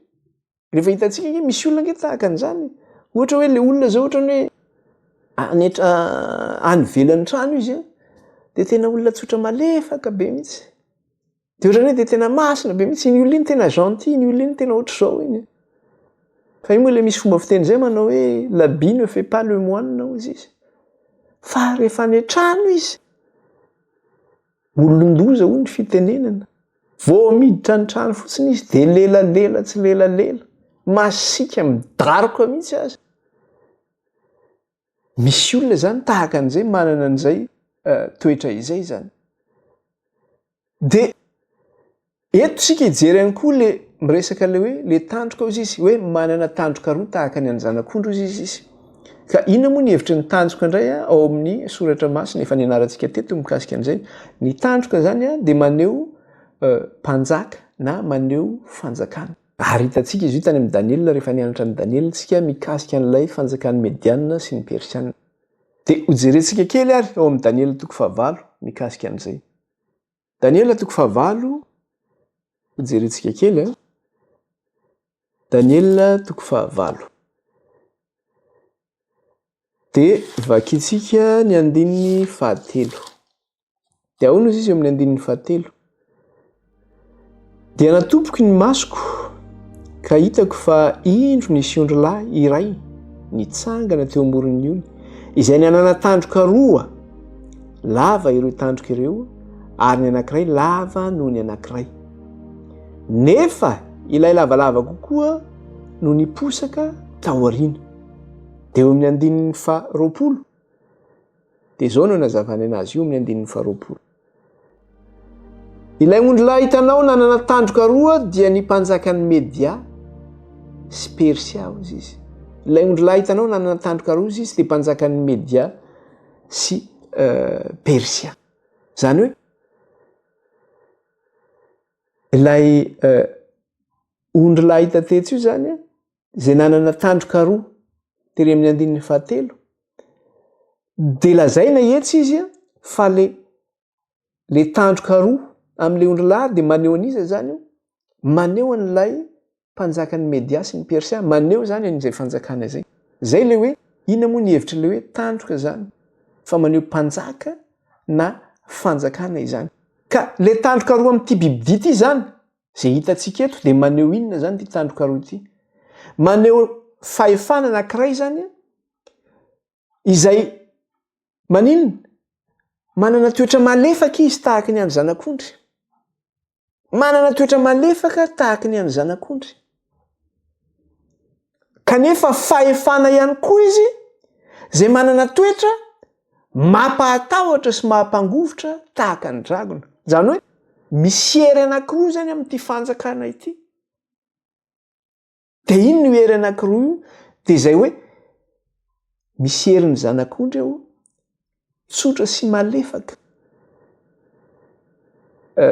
Rehefa hitantsika hoe misy olona nge tahaka an'izany. Ohatra hoe le olona zao ohatra hoe any ivelan'ny trano izy dia tena olona tsotra malefaka be mihitsy. Dia ohatrany hoe dia tena masina be mihitsy. Iny olona iny tena gentil, iny olona iny tena ohatr'izao iny. Fa io moa le misy fomba fiteny zay manao hoe l'habit ne fait pas le moine hozy izy. Fa rehefa any an-trano izy, olon-doza hoy ny fitenenana. Vao miditra ny trano fotsiny izy dia lelalela tsy lelalela, masika midaroka mihitsy azy. Misy olona zany tahaka an'izay, manana an'izay toetra izay zany. Dia eto sika hijery ihany koa le miresaka le hoe le tandroka ozy izy, hoe manana tandroka roa tahaka ny zanak'ondry ozy izy. Ka inona moa ny hevitry ny tandroka indray ao amin'ny soratra masina efa nianarantsika teto mikasika an'izay? Ny tandroka zany dia maneho mpanjaka na maneho fanjakana. Ary hitantsika izy io tany amin'ny Daniel rehefa nianatra ny Daniel tsika mikasika an'ilay fanjakan'ny Mediana sy ny Persiana. Dia hojerentsika kely ary ao amin'ny Daniel 9 mikasika an'izay. Daniel 9 hojerentsika kely. Daniel 9. Dia vakitsika ny andininy 7. Dia ahoana izy eo amin'ny andininy 7? Dia natompoky ny masoko ka hitako fa indro nisy ondrilahy iray nitsangana teo amoron'ny ony, izay nanana tandroka roa. Lava ireo tandroka ireo, ary ny anankiray lava noho ny anankiray. Nefa ilay lavalava kokoa no niposaka tao aoriana. Dia eo amin'ny andininy 20. Dia zao no nazavany anazy io amin'ny andininy 20. Ilay ondrilahy hitanao nanana tandroka roa dia ny mpanjakan'ny Media sy Persia ozy izy. Ilay ondrilahy hitanao nanana tandroka roa izy dia mpanjakan'ny Media sy Persia. Zany hoe ilay ondrilahy hita teto io zany zay nanana tandroka roa tery amin'ny andininy 7, dia lazaina etsy izy fa le tandroka roa amin'ilay ondrilahy dia maneho an'iza zany io? Maneho an'ilay mpanjakan'ny Media sy ny Persia, maneho zany an'izay fanjakana zay. Zay le hoe inona moa ny hevitry le hoe tandroka zany? Fa maneho mpanjaka na fanjakana izany. Ka le tandroka roa amin'ity bibidia ity zany, zay hitantsika eto dia maneho inona zany ty tandroka roa ity? Maneho fahefana anankiray zany izay maninona? Manana toetra malefaka izy tahaka ny an'ny zanak'ondry. Manana toetra malefaka tahaka ny an'ny zanak'ondry. Kanefa fahefana ihany koa izy zay manana toetra mampahatahotra sy mampangovotra tahaka ny dragona. Zany hoe misy hery anankiroa zany amin'ity fanjakana ity. Dia ino no hery anankiroa io? Dia zay hoe misy hery ny zanak'ondry eo tsotra sy malefaka,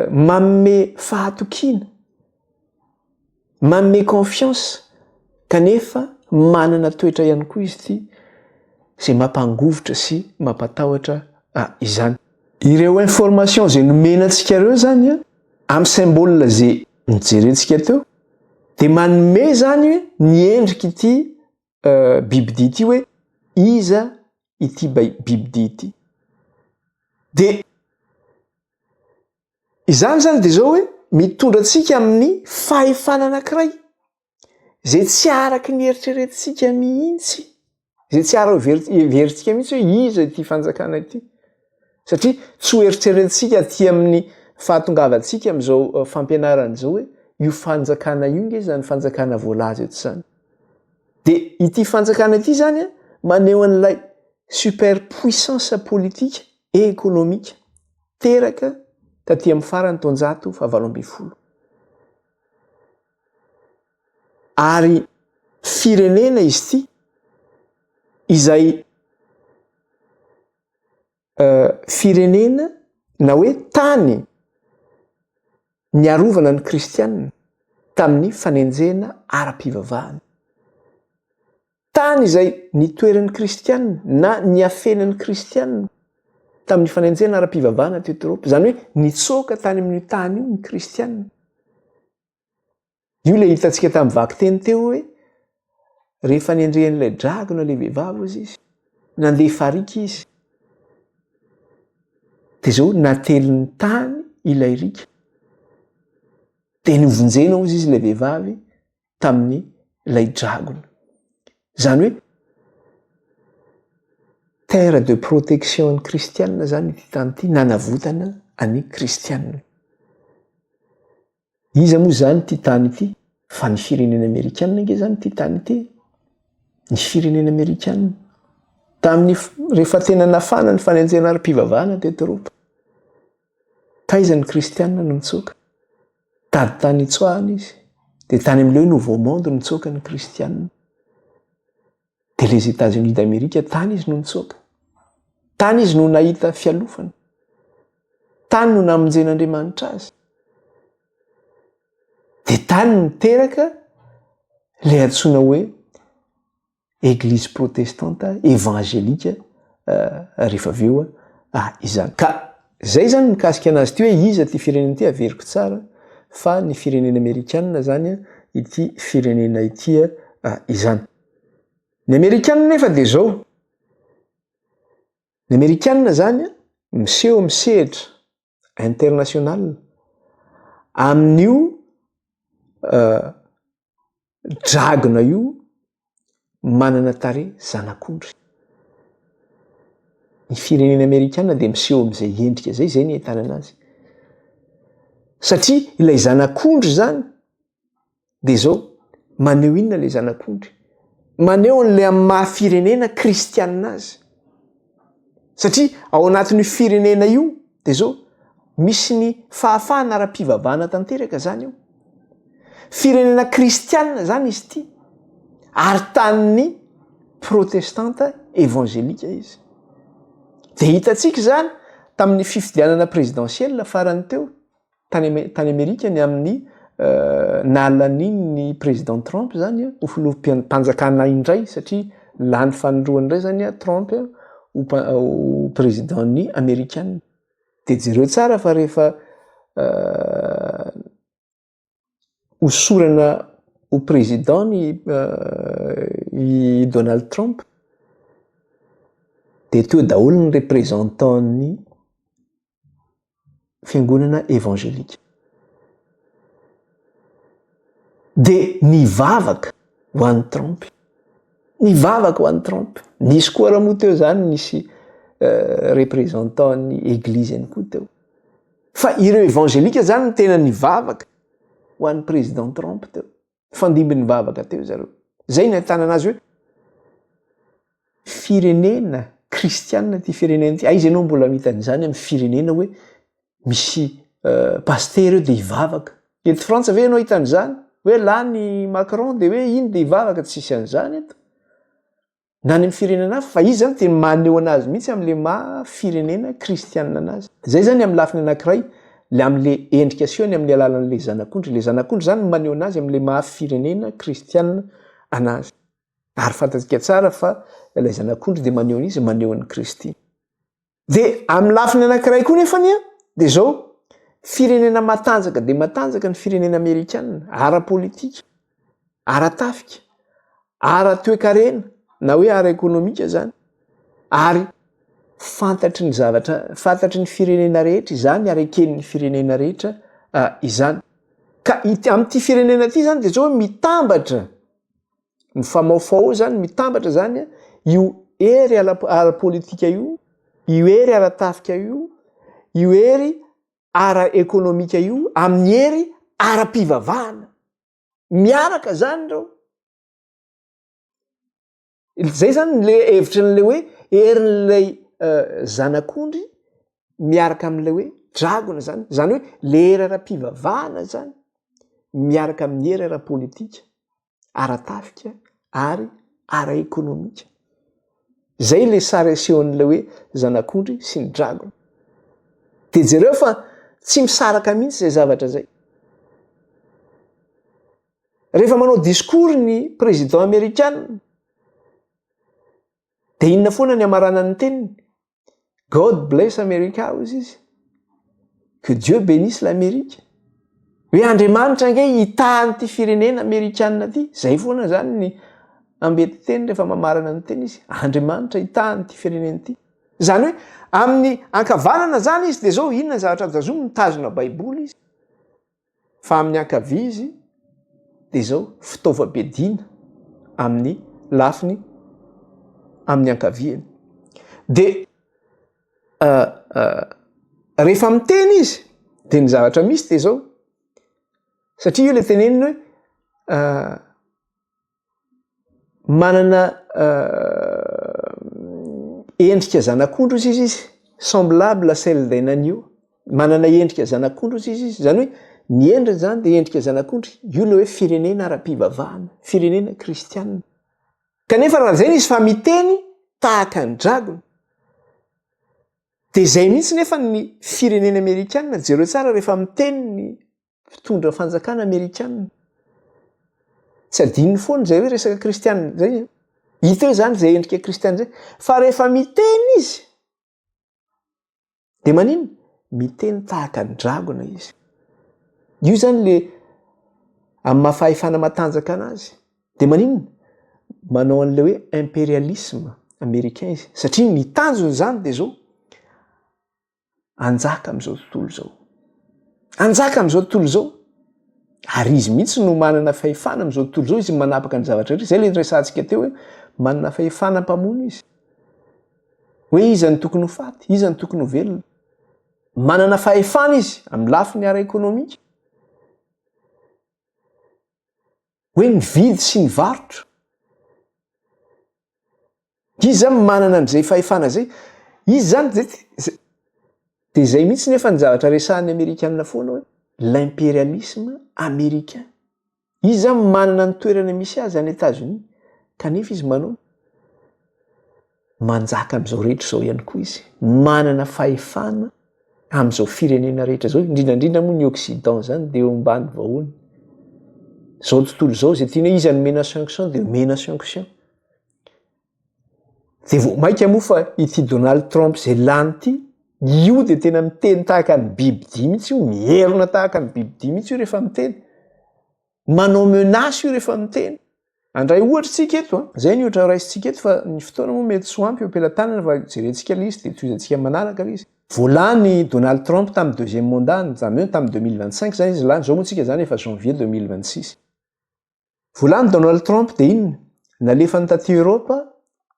manome fahatokiana, manome confiance, kanefa manana toetra ihany koa izy ity zay mampangovotra sy mampatahotra izany. Ireo information zay nomenantsika ireo zany amin'ny symbole zay nijerentsika teo dia manome zany hoe ny endriky ity bibidia ity hoe iza ity bibidia ity. Dia izany zany dia zao hoe mitondra antsika amin'ny fahefana anankiray zay tsy araky ny eritreretintsika mihitsy, zay tsy ara-veritsika mihitsy hoe iza ity fanjakana ity. Satria tsy ho eritreretintsika aty amin'ny fahatongavantsika amin'izao fampianarana izao hoe io fanjakana io nge zany fanjakana voalaza eto zany. Dia ity fanjakana ity zany maneho an'ilay superpuissance politique et économique teraka taty amin'ny farany taonjato fahavalo ambin'ny folo. Ary firenena izy ity izay firenena na hoe tany niarovana ny kristianina tamin'ny fanenjena ara-pivavahana. Tany izay nitoeran'ny kristianina na niafenan'ny kristianina tamin'ny fanenjena ara-pivavahana teto Eropa. Zany hoe nitsoaka tany amin'io tany io ny kristianina. Io le hitantsika tamin'ny vaky teny teo hoe rehefa nendrehan'ilay dragona ilay vehivavy hozy izy, nandeha farika izy. Dia zao natelin'ny tany ilay rika. Dia novonjena hozy izy ilay vehivavy tamin'ny ilay dragona. Zany hoe terre de protection an'ny kristianina zany ity tany ity, nanavotana an'ny kristianina. Iza moa zany ity tany ity? Fa ny firenena amerikanina nge zany ity tany ity. Ny firenena amerikanina tamin'ny rehefa tena nafana ny fanenjena ara-pivavahana teto Eropa. Taizan'ny kristianina no nitsoaka. Tady tany itsoahana izy. Dia tany amin'ilay Nouveau Monde no nitsoaka ny kristianina. Dia les États-Unis d'Amérique tany izy no nitsoaka. Tany izy no nahita fialofana. Tany no namonjen'Andriamanitra azy. Dia tany no niteraka ilay antsoina hoe église protestante évangélika rehefa avy eo izany. Ka zay zany mikasika anazy ity hoe iza ty firenena ity averiko tsara fa ny firenena amerikanina zany ity firenena ity izany. Ny amerikanina nefa dia zao. Ny amerikanina zany miseho misehatra international amin'io dragona io manana tarehy zanak'ondry. Ny firenena amerikanina dia miseho amin'izay endrika zay, zay ny ahitana anazy. Satria ilay zanak'ondry zany dia zao maneho inona ilay zanak'ondry? Maneho an'ilay amin'ny maha-firenena kristianina azy. Satria ao anatin'io firenena io dia zao misy ny fahafahana ara-pivavahana tanteraka zany io. Firenena kristianina zany izy ity. Ary tanin'ny protestante évangélika izy. Dia hitantsika zany tamin'ny fifidianana présidentielle farany teo tany Amerika ny amin'ny nalan'iny ny président Trump zany ho filoham-panjakana indray satria lany fanindroany indray zany Trump ho présidentny amerikanina. Dia jereo tsara fa rehefa hosorana ho président i Donald Trump dia teo daholo ny représentant-ny fiangonana évangélika. de nivavaka ho an'ny Trump. Nivavaka ho an'ny Trump. Nisy koa raha moa teo zany nisy représentant ny eglizeny koa teo. Fa ireo évangélika zany ny tena nivavaka ho an'ny président Trump teo. Fandimby nivavaka teo zareo. Zay ny ahitana anazy hoe firenena kristianina ty firenena ty. Aiza ianao mbola mitan'izany amin'ny firenena hoe misy paster eo de hivavaka. Eto Frantsa ve ianao hitan'izany? Hoe lany Macron de hoe iny de hivavaka tsisy an'izany eto. Na ny amin'ny firenena hafa fa izy zany tena maneho anazy mihitsy amin'le maha firenena kristianina anazy. Zay zany amin'ny lafiny anankiray le amin'le endrika siony amin'ny alalan'le zanak'ondry. Le zanak'ondry zany maneho anazy amin'le maha firenena kristianina anazy. Ary fantatsika tsara fa ilay zanak'ondry de maneho an'izy maneho an'i Kristy. De amin'ny lafiny anankiray koa nefany de zao firenena matanjaka de matanjaka ny firenena amerikanina, ara-politika, ara-tafika, ara-toekarena, na hoe ara-ekonomika zany. Ary fantatry ny zavatra, fantatry ny firenena rehetra izany, ara-kelin'ny firenena rehetra izany. Ka amin'ity firenena ty zany de zao mitambatra ny famaofao zany, mitambatra zany io hery ara-politika io hery ara-tafika io hery ara-ekonomika io amin'ny hery ara-pivavahana. Miaraka zany reo. Zay zany le hevitra n'le hoe herin'ilay zanak'ondry miaraka amin'le hoe dragona zany. Zany hoe le hery ara-pivavahana zany miaraka amin'ny hery ara-politika, ara-tafika ary ara-ekonomika. Zay le sary asehon'le hoe zanak'ondry sy ny dragona. De jereo fa tsy misaraka mihitsy zay zavatra zay. Rehefa manao discours ny président américain de inona foana ny amaranany teniny? God bless America hozy izy. Que Dieu bénisse l'Amérique. Hoe Andriamanitra nge hitahany ty firenena amerikanina ty. Zay foana zany ny ambety teny rehefa mamarana ny teny izy. Andriamanitra hitahany ty firenena ty. Zany hoe amin'ny ankavanana zany izy de zao inona zavatra azo mitazona baiboly izy. Fa amin'ny ankavia izy de zao fitaovam-piadiana amin'ny lafiny amin'ny ankaviany. De rehefa miteny izy de ny zavatra misy de zao. Satria io le teneniny hoe manana endrika zanak'ondro izy semblable à celle d'un agneau. Manana endrika zanak'ondro izy. Zany hoe ny endriny zany de endrika zanak'ondry. Io le hoe firenena ara-pivavahana, firenena kristianina. Kanefa raha zay izy fa miteny tahaka ny dragona. De zay mihitsy nefa ny firenena amerikanina. Jereo tsara rehefa miteny ny mpitondra fanjakana amerikanina. Tsy adinony foana zay hoe resaka kristianina zay. Hita eo zany zay endrika kristianina zay. Fa rehefa miteny izy de manino? Miteny tahaka ny dragona izy. Io zany le amin'ny mahafahefana matanjaka anazy. De manino? Manao an'le hoe impérialisme américain izy. Satria ny tanjony zany de zao anjaka am'izao tontolo zao. Anjaka am'izao tontolo zao. Ary izy mihitsy no manana fahefana am'izao tontolo zao izy manapaka ny zavatra rehetra. Zay le resantsika teo hoe manana fahefana mpamono izy. Hoe iza ny tokony ho faty, iza ny tokony ho velona. Manana fahefana izy amin'ny lafiny ara-ekonomika. Hoe ny vidy sy ny varotra. Izy zany manana an'izay fahefana zay. Izy zany de zay mihitsy nefa ny zavatra resahan'ny Amerikanina foana hoe l'impérialisme américain. Izy zany manana ny toerana misy azy any États-Unis. Kanefa izy manao manjaka am'izao rehetra zao ihany koa izy. Manana fahefana am'izao firenena rehetra zao. Indrindrandrindra moa ny Occident zany de eo ambany vahony. Zao tontolo zao zay tiana izy mena sanction de mena sanction. De vao maika moa fa ity Donald Trump zay lany ty, io de tena miteny tahaka ny bibidia mihitsy io, mierona tahaka ny bibidia mihitsy io rehefa miteny. Manao menace io rehefa miteny. Andray ohatra tsika eto zay ny ohatra raisitsika eto fa ny fotoana moa mety tsy ho ampy eo ampelantanana fa jerentsika le izy de toizantsika manaraka le izy. Volany Donald Trump tamin'ny deuxième mandat, tamin'ny 2025 zany izy lany, zao moa tsika zany efa janvier 2026. volany Donald Trump dia inona nalefany taty Eropa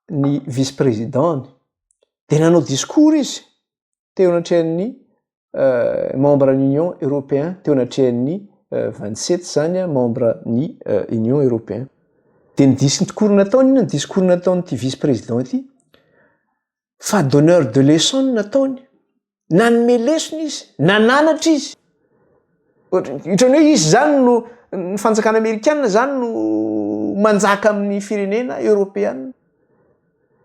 ny vice-présidentny dia nanao discours izy teo anatrehan'ny membre ny Union européen teo anatrehan'ny 27 zany a membre ny Union européen dia ny discours nataony inona ny discours nataony ty vice-président ity fa donneur de leçon nataony nanome lesona izy nananatra izy ohatran'ny hoe izy zany no ny fanjakana amerikanina zany no manjaka amin'ny firenena européenne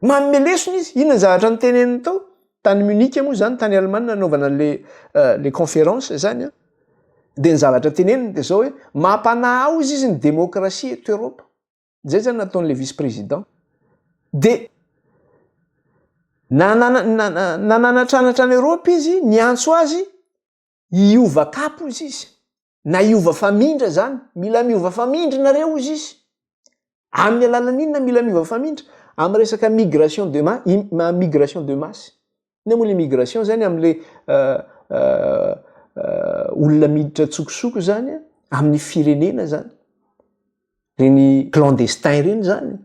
manome lesona izy inona ny zavatra nyteneniny tao tany Munich moa zany tany Allemagne nanaovana le conférence zany a dia ny zavatra teneniny dia zao hoe mampanahy izy ny démocratie eto Europa zay zany nataon'le vice-président dia nananatranatra any Europa izy niantso azy hiova kapo izy na hiova famindra zany mila miova famindra nareo izy amin'ny alalan'inona mila miova famindra amin'ny resaka migration de masse na moa le migration zany am'le olona miditra tsokosoko zany amin'ny firenena zany reny clandestin reny zany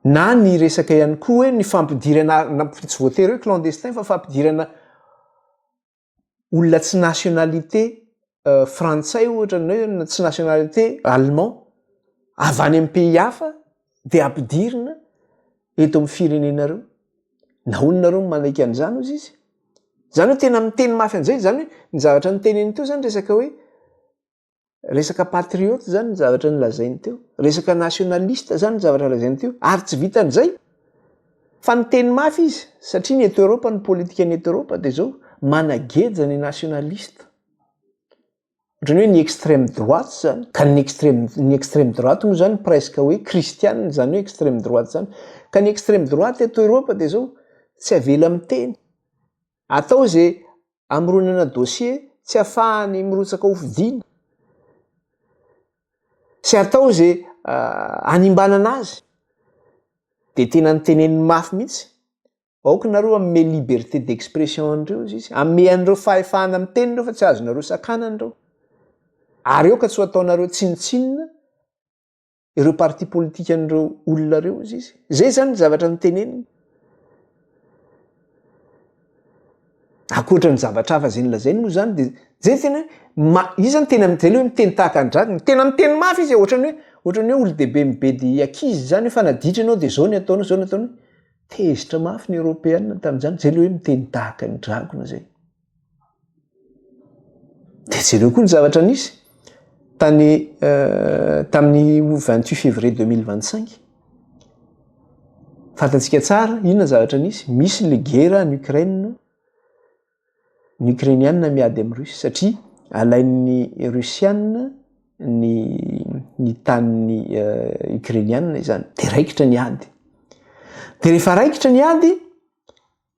na ny resaka ihany koa hoe ny fampidirana tsy voatery hoe clandestin fa fampidirana olona tsy nationalité frantsay ohatrany hoe tsy nationalité allemand avy any amin'ny pays hafa dia ampidirina eto amin'ny firenenareo na olonareo manaiky an'izany ozy izy zany hoe tena miteny mafy an'izay zany hoe ny zavatra nyteneny teo zany resaka hoe resaka patriote zany ny zavatra nylazainy teo resaka nationaliste zany ny zavatra lazainy teo ary tsy vitan'izay fa nyteny mafy izy satria ny eto Europa ny politika ny eto Europa dia zao manageja ny nationaliste ohatrany hoe ny extrême droite zany ka ny extrême droite moa zany presque hoe kristianina zany hoe extrême droite zany ka ny extrême droite eto Europa dia zao tsy avela miteny atao zay amronana dossier tsy ahafahany mirotsaka ho fidiana sy atao zay animbanana azy dia tena nyteneniny mafy mihitsy aoka nareo amme liberté d'expression andreo izy amme an'ireo fahefahana miteny reo fa tsy azonareo sakananireo ary eo ka tsy ho ataonareo tsinotsinona ireo parti politika an'ireo olonareo izy zay zany ny zavatra nyteneniny akoatra ny zavatra hafa zay nylazainy moa zany dia zay tena izy zany tena zay le hoe miteny tahaka andrany tena miteny mafy izy ohatrany hoe olo-dehibe mibedy akizy zany fa naditra ianao dia zao ny ataonao zao ny ataonao tezitra mafy ny européenne tamin'izany zay le hoe miteny tahaka ny dragona zay dia jereo koa ny zavatra nisy tamin'ny 28 février 2025 fantatsika tsara inona zavatra nisy misy le guerre ny Ukraine ny ukrainianina miady amin'ny Russie satria alain'ny russianina ny tanin'ny ukrainianina izany dia raikitra ny ady dia rehefa raikitra ny ady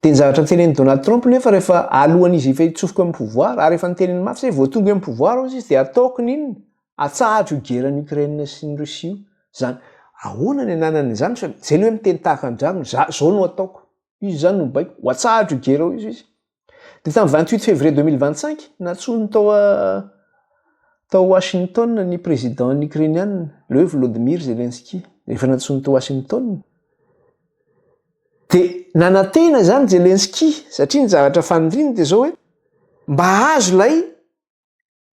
dia ny zavatra nytenen'ny Donald Trump nefa rehefa alohan'izy efa hitsofoka amin'ny pouvoir ary efa nyteneny mafy zay vao tonga amin'ny pouvoir izy dia ataoko ninona atsahatra io guerre-ny Ukraine sy ny Russie io zany ahoana ny ananany izany fa zay le hoe miteny tahaka an-dragno zao no ataoko izy zany no baiko ho atsahatra io guerre io izy dia tamin'ny 28 février 2025 natsony tao Washington ny président ukrainianina le hoe Volodymyr Zelensky rehefa natsony tao Washington dia nanantena zany Zelensky satria ny zavatra fanindriny dia zao hoe mba azo lay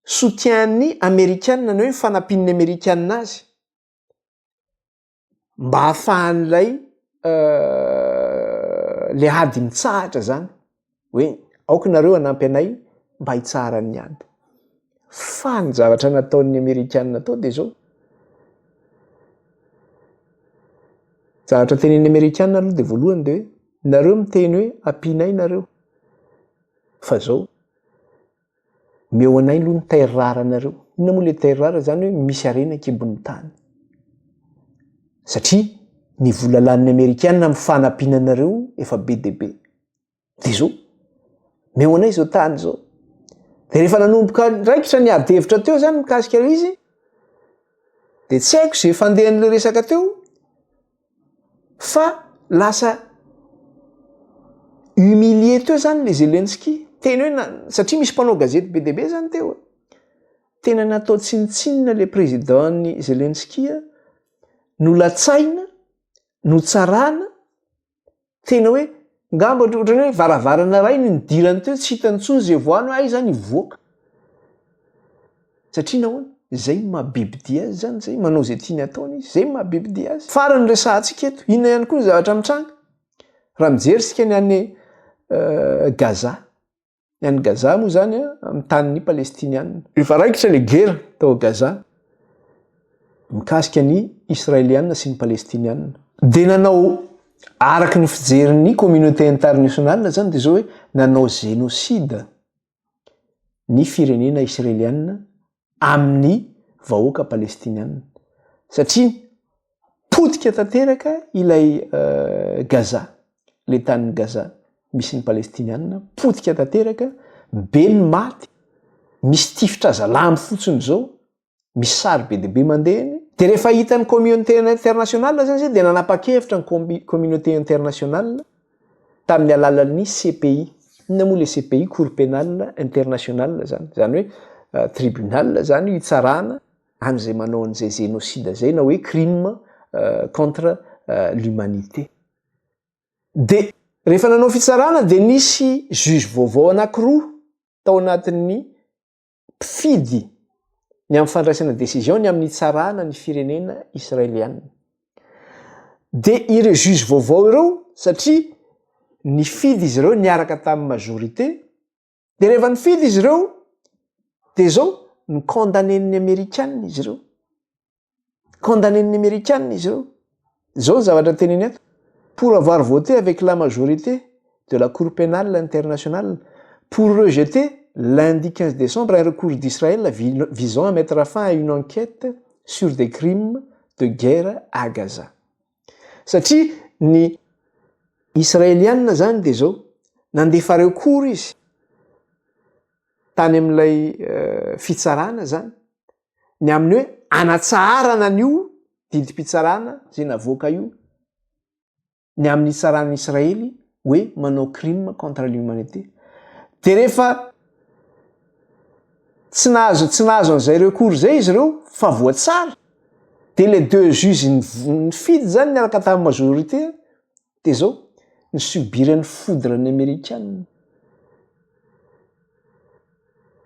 soutien'ny amerikanina na hoe fanampin'ny amerikanina azy mba hahafahan'ilay le ady mitsahatra zany hoe aoka nareo hanampy anay mba hitsarany ady fa ny zavatra nataon'ny amerikanina tao dia zao zavatra tenen'ny amerikanina aloha dia voalohany dia hoe nareo miteny hoe ampinay nareo fa zao meo anay aloha ny terraranareo inona moa le terrara zany hoe misy arenaka ambony tany satria ny vola lanin'ny amerikanina amin'ny fanampinanareo efa be dia be dia zao meo anay zao tany zao dia rehefa nanomboka raikitra ny ady hevitra teo zany mikasika izy dia tsy haiko zay fandehan'le resaka teo fa lasa humilié teo zany le Zelensky teny hoe satria misy mpanao gazety be dia be zany teo tena natao tsinitsinina le présidentny Zelensky nolatsaina notsarana tena hoe ngamba ohatrany hoe varavarana ray ny nidirany teo tsy hitany tsony zay voano ay zany ivoaka satria nahoana zay mahabibidia azy zany zay manao zay tiany ataony izy zay mahabibidia azy farany resahantsika eto inona ihany koa ny zavatra mitranga raha mijery sika ny any Gaza ny any Gaza moa zany amin'ny tanin'ny palestinianina efa raikitra le gera tao Gaza mikasika ny israelianina sy ny palestinianina de nanao araky ny fijerin'ny communauté internationale zany de zao hoe nanao génocide ny firenena israelianina amin'ny vahoaka palestinianina satria potika tanteraka ilay Gaza le tanin'ny Gaza misy ny palestinianina potika tanteraka be ny maty misy tifitra zalamy fotsiny zao misy sary be de be mandehany de rehefa hitan'ny communauté internationale zany zay de nanapa-kevitra ny communauté internationale tamin'ny alalan'ny CPI inona moa le CPI cour pénale internationale zany hoe tribunal zany hitsarana an'izay manao an'izay génocide zay na hoe crime contre l'humanité de rehefa nanao fitsarana de nisy juge vaovao anankiroa tao anatin'ny mpifidy ny amin'ny fandraisana décision ny amin'ny tsarana ny firenena israelianina de ireo juge vaovao ireo satria nifidy izy ireo niaraka tamin'ny majorité de rehefa nifidy izy ireo de zao ny condamnen'ny américaine izy ireo condamnen'ny américaine izy ireo zao zavatra teneny eto pour avoir voté avec la majorité de la Cour pénale internationale pour rejeter lundi 15 décembre un recours d'Israël visant à mettre fin à une enquête sur des crimes de guerre à Gaza. Satria ny israelianina zany de zao nandefa recours izy tany amin'ilay fitsarana zany ny amin'ny hoe anatsarana an'io didim-pitsarana zay navoaka io ny amin'ny tsarana Israely hoe manao crime contre l'humanité de rehefa tsy nahazo an'izay recours zay izy ireo fa voatsara de les deux juges nifidy zany niaraka tamin'ny majorité de zao ny subirany foudre-ny américaine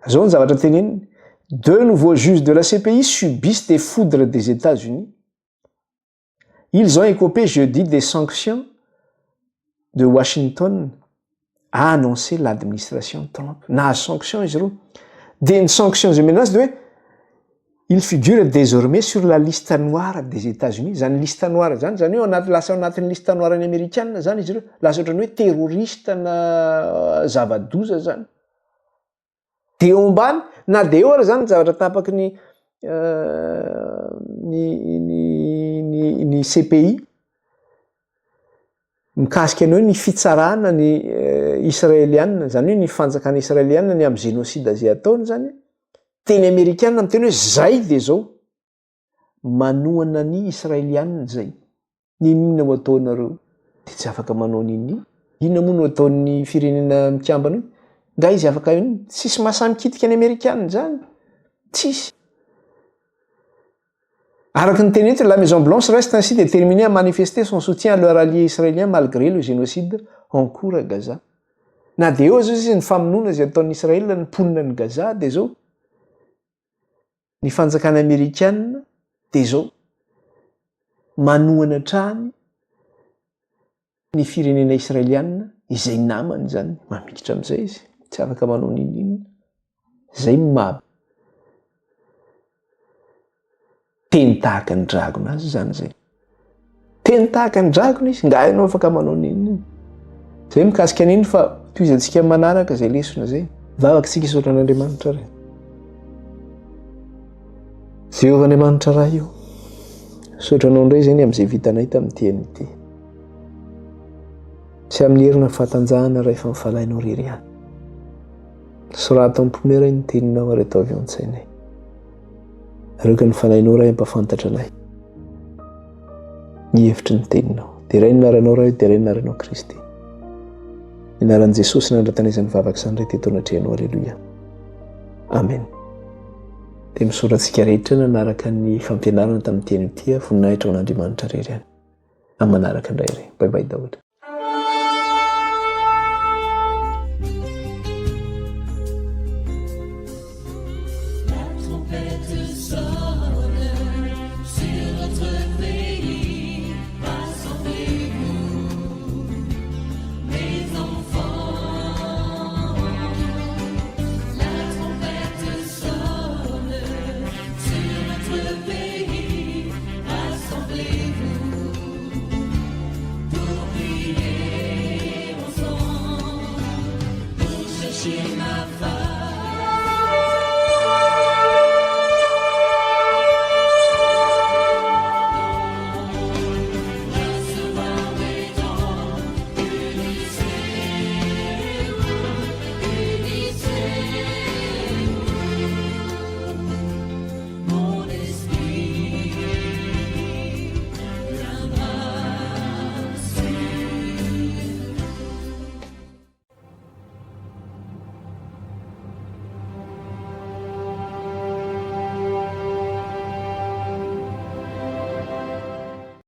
zao ny zavatra teneniny deux nouveaux juges de la CPI subissent des foudres des États-Unis. Ils ont écopé jeudi des sanctions de Washington, a annoncé l'administration Trump. Nahazo sanction izy ireo. De ny sanctions zay menazy de hoe il figure désormais sur la liste noire des États-Unis. Zany liste noire zany hoe lasa anatin'ny liste noire ny américaine zany izy ireo. Lasa ohatrany hoe terroriste na zava-doza zany. De eo ambany na de eo ary zany zavatra tapaky ny CPI mikasika ny hoe ny fitsarana ny israelianina zany hoe ny fanjakana israelianina ny amin'ny génocide zay ataony zany teny américaine miteny hoe zay de zao manohana ny israelianina zay ninona ho ataonareo de tsy afaka manao nini inona moa no ataon'ny firenena mikambana io nga izy afaka io tsisy mahasamy kitika ny américaine zany tsisy araky ny teny eto la Maison Blanche reste ainsi déterminée à manifester son soutien à leur allié israélien malgré le génocide en cours à Gaza. Na de eo zao izy ny famonoana zay ataon'ny Israël ny ponina ny Gaza de zao ny fanjakana américaine de zao manohana trany ny firenena israelianina izay namany zany mamikitra am'izay izy tsy afaka manao ninina zay mabe teny tahaka ny dragona azy zany zay teny tahaka ny dragona izy nga ianao afaka manao ninina zay mikasika aniny fa toizantsika manaraka zay lesona zay vavakantsika isaotra an'Andriamanitra ray Jehovan'Andriamanitra raha io saotranao indray zany am'izay vitanay tamin'ity an'ity tsy amin'ny herina fahatanjahana raha efa mifalainao ririany soraha tampony ray ny teninao ary atao avy ao an-tsainay areoka ny fanainao ray ampafantatra anay ny hevitry ny teninao de ray nynaranao raha io de ray nynaranao Kristy ny naran'i Jesosy nandratanay izany vavaka izany ray teto anatrehanao. Alleluia. Amen. dia misoratsika rehetra nanaraka ny fampianarana tamin'ny teny ity voninahitra ao an'Andriamanitra rery any amin'ny manaraka indray iray. Baibay daholo.